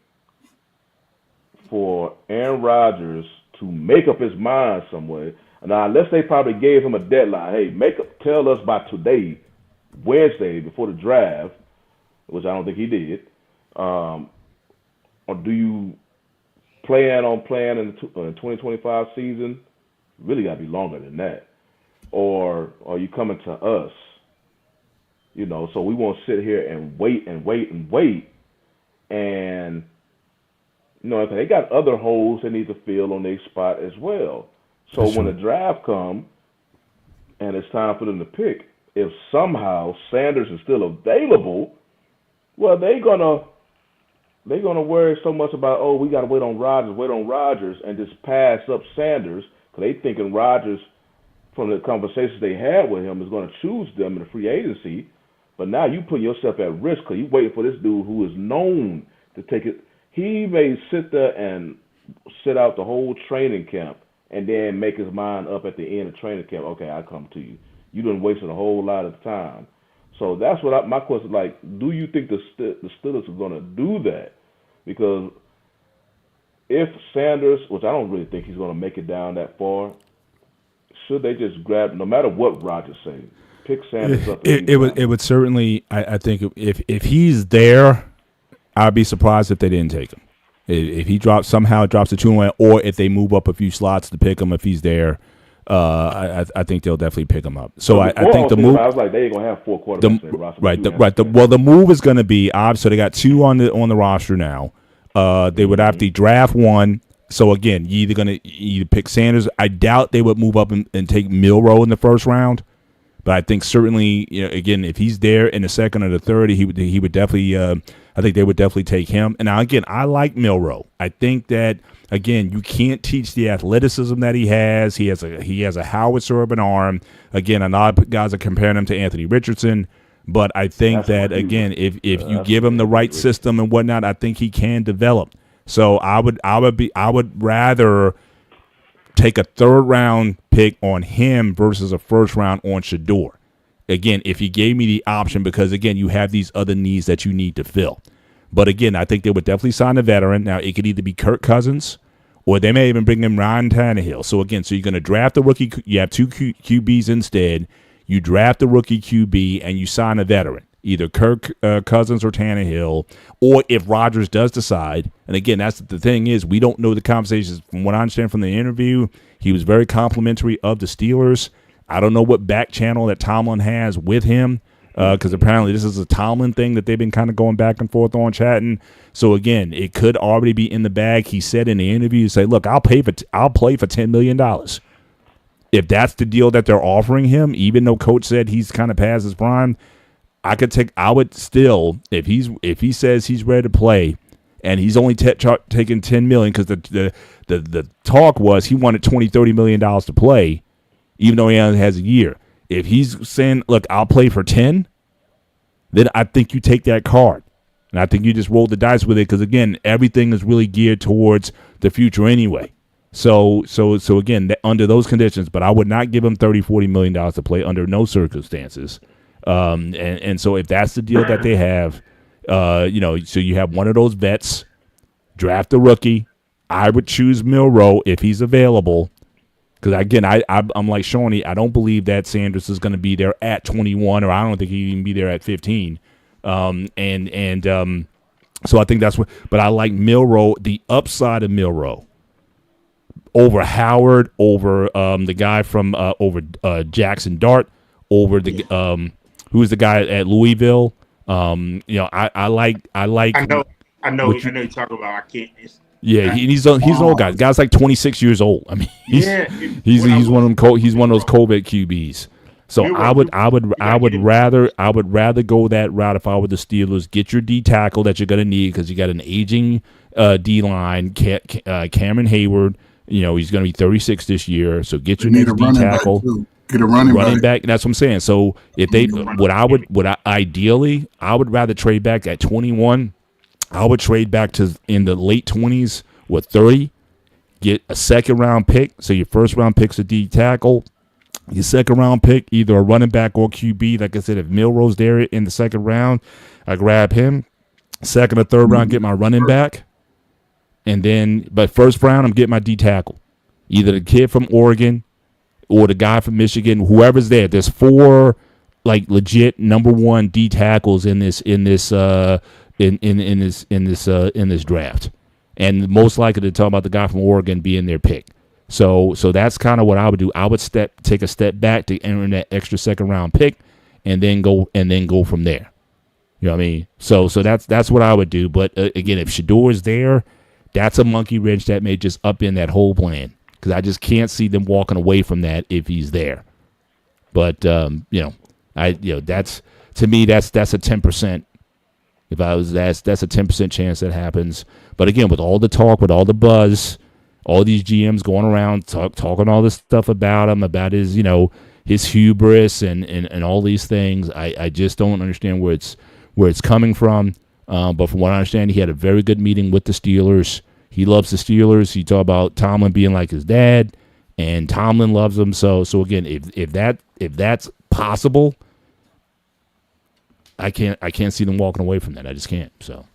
for Aaron Rodgers to make up his mind some way. Now, unless they probably gave him a deadline, hey, tell us by today, Wednesday, before the draft, which I don't think he did, or do you plan on playing in the 2025 season? Really got to be longer than that. Or are you coming to us So we won't sit here and wait and wait and wait. And, if they got other holes they need to fill on their spot as well. So That's when true. the draft comes and it's time for them to pick, if somehow Sanders is still available, well, they're gonna worry so much about, we got to wait on Rodgers, and just pass up Sanders because they thinking Rodgers, from the conversations they had with him, is going to choose them in the free agency. But now you put yourself at risk because you waiting for this dude who is known to take it. He may sit there and sit out the whole training camp and then make his mind up at the end of training camp. Okay, I come to you. You done wasted a whole lot of time. So that's what my question is like. Do you think the Steelers are going to do that? Because if Sanders, which I don't really think he's going to make it down that far, should they just grab, no matter what Rodgers says, pick Sanders up? It would certainly. I think if he's there, I'd be surprised if they didn't take him. If he somehow drops to 2-1, or if they move up a few slots to pick him, if he's there, I think they'll definitely pick him up. So I think the move. I was like, they ain't gonna have 4 quarterbacks in the roster. Well, the move is going to be so they got 2 on the roster now. They would have to draft 1. So again, you're either pick Sanders. I doubt they would move up and take Milroe in the first round, but I think certainly, again, if he's there in the second or the third, he would definitely. I think they would definitely take him. And now again, I like Milroe. I think that again, you can't teach the athleticism that he has. He has a howitzer of an arm. Again, a lot of guys are comparing him to Anthony Richardson. But I think that again, if you give him the right system and whatnot, I think he can develop. So I would rather take a 3rd round pick on him versus a 1st round on Shador. Again, if you gave me the option, because again, you have these other needs that you need to fill. But again, I think they would definitely sign a veteran. Now it could either be Kirk Cousins, or they may even bring in Ryan Tannehill. So again, you're going to draft a rookie. You have 2 QBs instead. You draft a rookie QB and you sign a veteran, either Kirk Cousins or Tannehill, or if Rodgers does decide. And again, that's the thing is we don't know the conversations. From what I understand from the interview, he was very complimentary of the Steelers. I don't know what back channel that Tomlin has with him, because apparently this is a Tomlin thing that they've been kind of going back and forth on chatting. So again, it could already be in the bag. He said in the interview, say, "Look, I'll play for $10 million." If that's the deal that they're offering him, even though coach said he's kind of past his prime, I would still, if he says he's ready to play, and he's only taking $10 million, because the talk was he wanted $20-30 million to play, even though he only has a year. If he's saying, look, I'll play for 10, then I think you take that card. And I think you just roll the dice with it, because again, everything is really geared towards the future anyway. So again, under those conditions, but I would not give him $30-40 million to play under no circumstances. And so if that's the deal that they have, so you have one of those vets, draft a rookie. I would choose Milroe if he's available, because again, I'm like Shawnee. I don't believe that Sanders is going to be there at 21, or I don't think he'd even be there at 15. So I think that's what. But I like Milroe. The upside of Milroe over Howard, over the guy from over Jackson Dart, over the who's the guy at Louisville. I like. I know you talk about. I can't. He's an old guy. The guy's like 26 years old. I mean, he's one of them. He's one of those COVID QBs. So I would rather go that route if I were the Steelers. Get your D tackle that you're going to need, because you got an aging D line. Cameron Hayward. He's going to be 36 this year. So get your next D tackle. Get a running back. That's what I'm saying. So if they, ideally, I would rather trade back at 21. I would trade back to in the late 20s with 30. Get a 2nd round pick. So your 1st round pick's a D tackle. Your 2nd round pick, either a running back or QB. Like I said, if Milroe's there in the 2nd round, I grab him. 2nd or 3rd round, get my running back. And then, but 1st round, I'm getting my D tackle. Either the kid from Oregon or the guy from Michigan, whoever's there. There's 4 like legit number 1 D tackles in this draft, and most likely to talk about the guy from Oregon being their pick. So that's kind of what I would do. I would take a step back to enter that extra 2nd round pick, and then go from there. You know what I mean? So that's what I would do. But again, if Shador is there, that's a monkey wrench that may just upend that whole plan, because I just can't see them walking away from that if he's there. But that's, to me, that's a 10%. If I was that's a 10% chance that happens. But again, with all the talk, with all the buzz, all these GMs going around talking all this stuff about him, about his his hubris and all these things, I just don't understand where it's coming from. But from what I understand, he had a very good meeting with the Steelers. He loves the Steelers. He talked about Tomlin being like his dad, and Tomlin loves him. So again, if that's possible, I can't see them walking away from that. I just can't. So.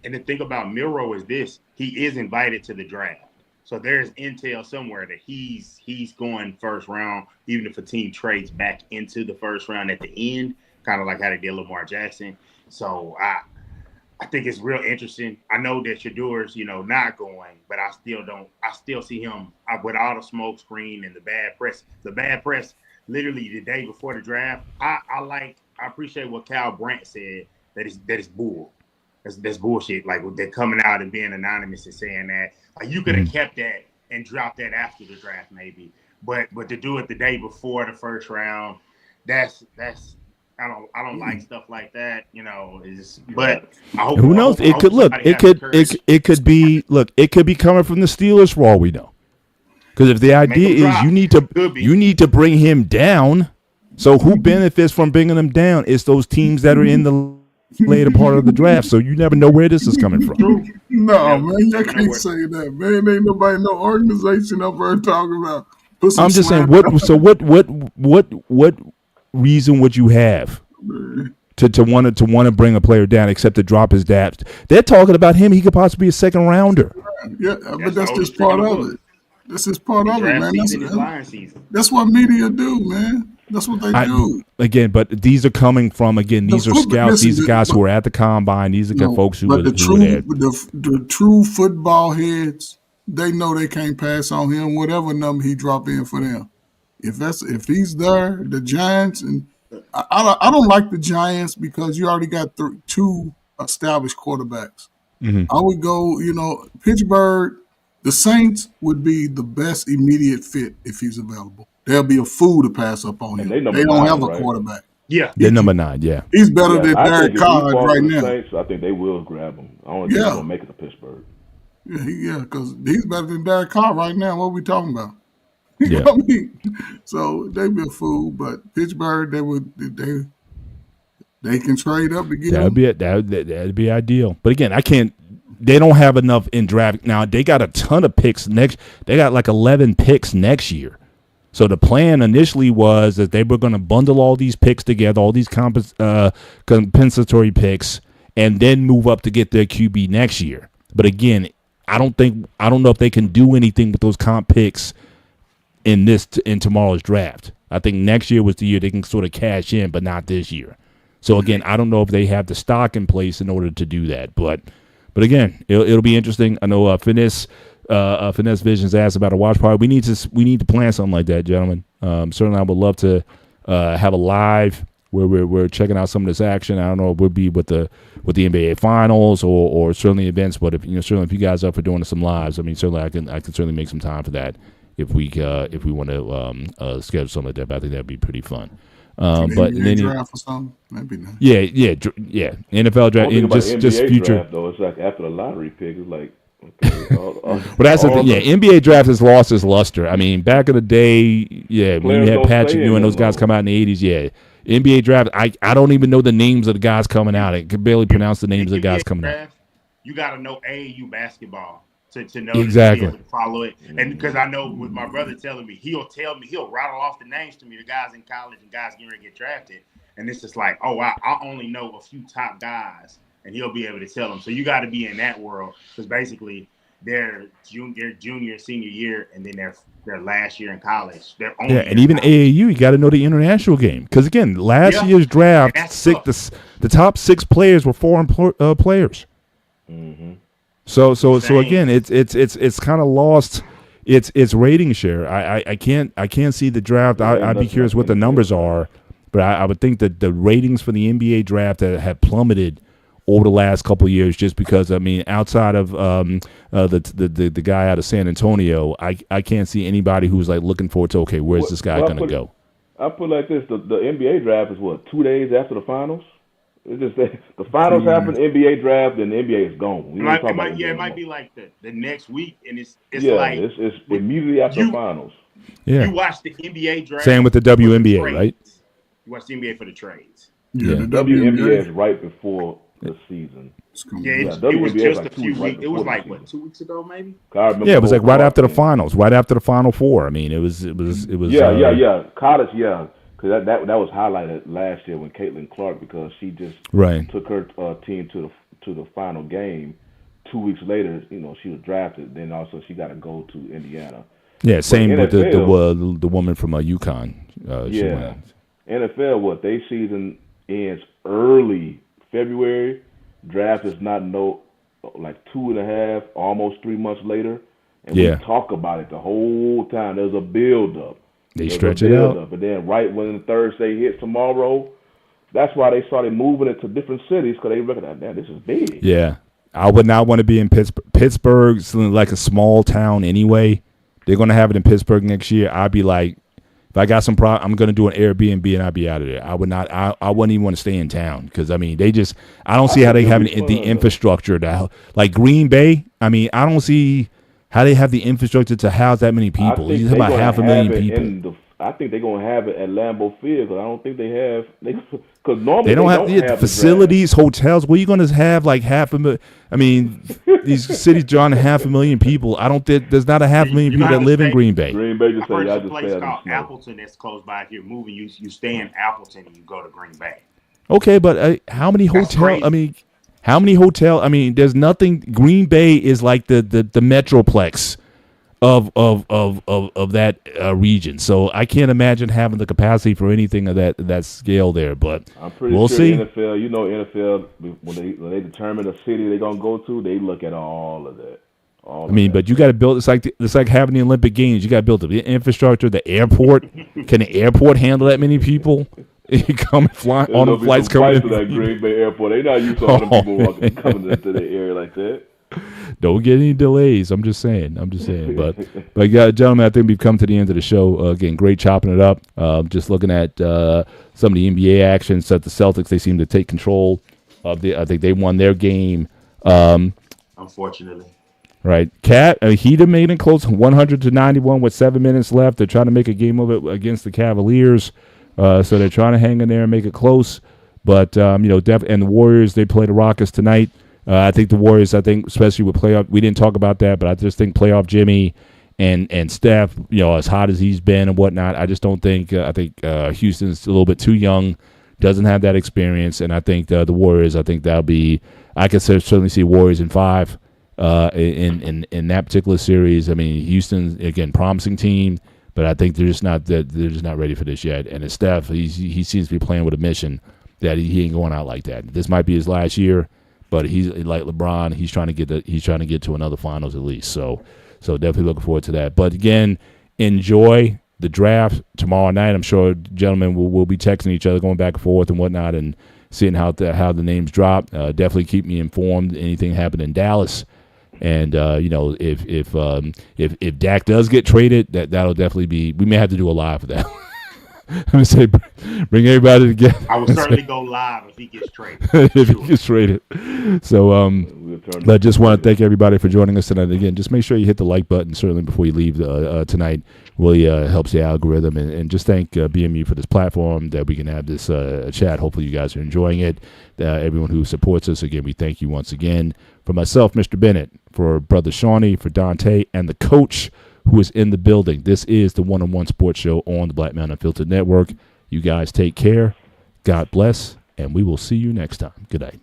And the thing about Milroe is this: he is invited to the draft. So there's intel somewhere that he's going first round, even if a team trades back into the first round at the end, kind of like how they did Lamar Jackson. So I think it's real interesting. I know that Shador's, not going, but I still see him with all the smoke screen and the bad press. The bad press literally the day before the draft. I appreciate what Cal Brandt said, that is bull. That's bullshit. Like, they're coming out and being anonymous and saying that. Like, you could have kept that and dropped that after the draft, maybe. But to do it the day before the first round, that's I don't like stuff like that. But I hope, who knows? It could be coming from the Steelers for all we know. Because if the idea is you need to bring him down, so who benefits from bringing him down? It's those teams that are in the later part of the draft, so you never know where this is coming from. No, man, I can't say that, man. Ain't nobody, no organization up there talking about. I'm just saying, what reason would you have to want to bring a player down except to drop his dapps? They're talking about him. He could possibly be a second rounder. Yeah, but that's just part of it. This is part of it, man. That's what media do, man. That's what they do. Again, but these are coming from, these are scouts. These are guys who are at the combine. These are folks who are there. The true football heads, they know they can't pass on him, whatever number he drop in for them. If he's there, the Giants, and I don't like the Giants because you already got two established quarterbacks. Mm-hmm. I would go, Pittsburgh. The Saints would be the best immediate fit if he's available. They'll be a fool to pass up on him. They don't have a quarterback. Yeah, they're number 9. Yeah, he's better than Derek Carr right now. Saints, I think they will grab him. I don't think he's gonna make it to Pittsburgh. Yeah, because he's better than Derek Carr right now. What are we talking about? Yeah. So they'd be a fool, but Pittsburgh, they can trade up to get him. That'd be ideal. But again, they don't have enough in draft. Now, they got a ton of picks they got like 11 picks next year. So the plan initially was that they were going to bundle all these picks together, all these compensatory picks, and then move up to get their QB next year. But again, I don't know if they can do anything with those comp picks in tomorrow's draft. I think next year was the year they can sort of cash in, but not this year. So again, I don't know if they have the stock in place in order to do that. But again, it'll be interesting. I know Finesse Visions asked about a watch party. We need to plan something like that, gentlemen. Certainly, I would love to have a live where we're checking out some of this action. I don't know if it would be with the NBA Finals or certainly events, but if you guys are up for doing some lives, certainly I can certainly make some time for that if we want to schedule something like that. But I think that'd be pretty fun. But then draft or something, that'd be nice. Yeah. NFL draft in just future. Draft, though, it's like after the lottery pick, it's like. Okay, but that's the thing. Yeah, NBA draft has lost its luster. Back in the day, when you had Patrick Ewing and those guys come out in the 80s, NBA draft. I don't even know the names of the guys coming out. I can barely pronounce the names of the guys coming out. You got to know AAU basketball to know exactly to follow it. And because I know with my brother telling me, he'll rattle off the names to me, the guys in college and guys getting ready to get drafted, and it's just like, I only know a few top guys. And he'll be able to tell them. So you got to be in that world because basically their junior, senior year, and then their last year in college. And even AAU, you got to know the international game because again, last year's draft, the top 6 players were foreign players. Mm-hmm. So again, it's kind of lost its rating share. I can't see the draft. I'd be curious what the numbers are But I would think that the ratings for the NBA draft have plummeted over the last couple of years, just because, I mean, outside of the guy out of San Antonio, I can't see anybody who's like looking forward to, okay, where's this guy going to go? I put it like this: the NBA draft is what, 2 days after the finals. It's just that the finals happen, NBA draft, then the NBA is gone. It might be like the next week, and it's like it's immediately after the finals. Yeah, you watch the NBA draft. Same with the WNBA, right? You watch the NBA for the trades. Yeah, the WNBA is right before the season. It was just a few weeks. It was like what, 2 weeks ago, maybe. Yeah, it was like right after the finals, right after the Final Four. I mean, it was. Yeah. College, yeah. Because that was highlighted last year when Caitlin Clark, because she just took her team to the final game. 2 weeks later, she was drafted. Then also she got to go to Indiana. Yeah, same with the woman from UConn. NFL, their season ends early February. Draft is not like 2.5, almost 3 months later. And we talk about it the whole time. There's a build-up. They stretch it out. But then right when Thursday hits tomorrow, that's why they started moving it to different cities, because they recognize, man, this is big. Yeah. I would not want to be in Pittsburgh. Pittsburgh's like a small town anyway. They're going to have it in Pittsburgh next year. I'd be like, if I got some problem, I'm going to do an Airbnb and I'd be out of there. I would not. I wouldn't even want to stay in town, because, I mean, I don't see how they have the infrastructure to, like Green Bay. I mean, I don't see how they have the infrastructure to house that many people. You talk about 500,000 people. I think they're going to have it at Lambeau Field, because I don't think they have. Because normally they don't have facilities, hotels. Where are you going to have like 500,000? I mean, these cities drawing 500,000 people. I don't think there's not 500,000 people that live in Green Bay. Green Bay just there's a place called Appleton that's close by here. Moving, you stay in Appleton and you go to Green Bay. Okay, but how many hotels? I mean, how many hotel? I mean, there's nothing. Green Bay is like the metroplex of that region. So I can't imagine having the capacity for anything of that scale there. But I'm pretty we'll sure see. NFL, when they determine a city they're gonna go to, they look at all of that. But you got to build. It's like having the Olympic Games. You got to build the infrastructure, the airport. Can the airport handle that many people? You come flying on the flights coming to that Green Bay airport. They not used to all the people coming into the area like that. Don't get any delays. I'm just saying. But gentlemen, I think we've come to the end of the show. Again, great chopping it up. Just looking at some of the NBA action. So the Celtics, they seem to take control of I think they won their game. Unfortunately. Right. Heat made it close, 100-91 with 7 minutes left. They're trying to make a game of it against the Cavaliers. So they're trying to hang in there and make it close. But, and the Warriors, they play the Rockets tonight. I think the Warriors, especially with playoff, we didn't talk about that, but I just think playoff Jimmy and Steph, as hot as he's been and whatnot, I just don't think, I think Houston's a little bit too young, doesn't have that experience, and I think the Warriors, I think that'll be, I could certainly see Warriors in 5 in that particular series. I mean, Houston's, again, promising team, but I think they're just not ready for this yet. And Steph, he seems to be playing with a mission that he ain't going out like that. This might be his last year. But he's like LeBron. He's trying to get to another finals at least. So definitely looking forward to that. But again, enjoy the draft tomorrow night. I'm sure gentlemen will be texting each other, going back and forth and whatnot, and seeing how the names drop. Definitely keep me informed. Anything happen in Dallas, and if Dak does get traded, that'll definitely be. We may have to do a live for that. I'm gonna say, bring everybody together. I will certainly go live if he gets traded. He gets traded. So, but I just want to thank everybody for joining us tonight. Again, just make sure you hit the like button certainly before you leave tonight. Really helps the algorithm, and just thank BMU for this platform that we can have this chat. Hopefully, you guys are enjoying it. Everyone who supports us, again, we thank you once again. For myself, Mr. Bennett, for Brother Shawnee, for Dante, and the coach who is in the building. This is the One-on-One Sports Show on the Black Man Unfiltered Network. You guys take care. God bless, and we will see you next time. Good night.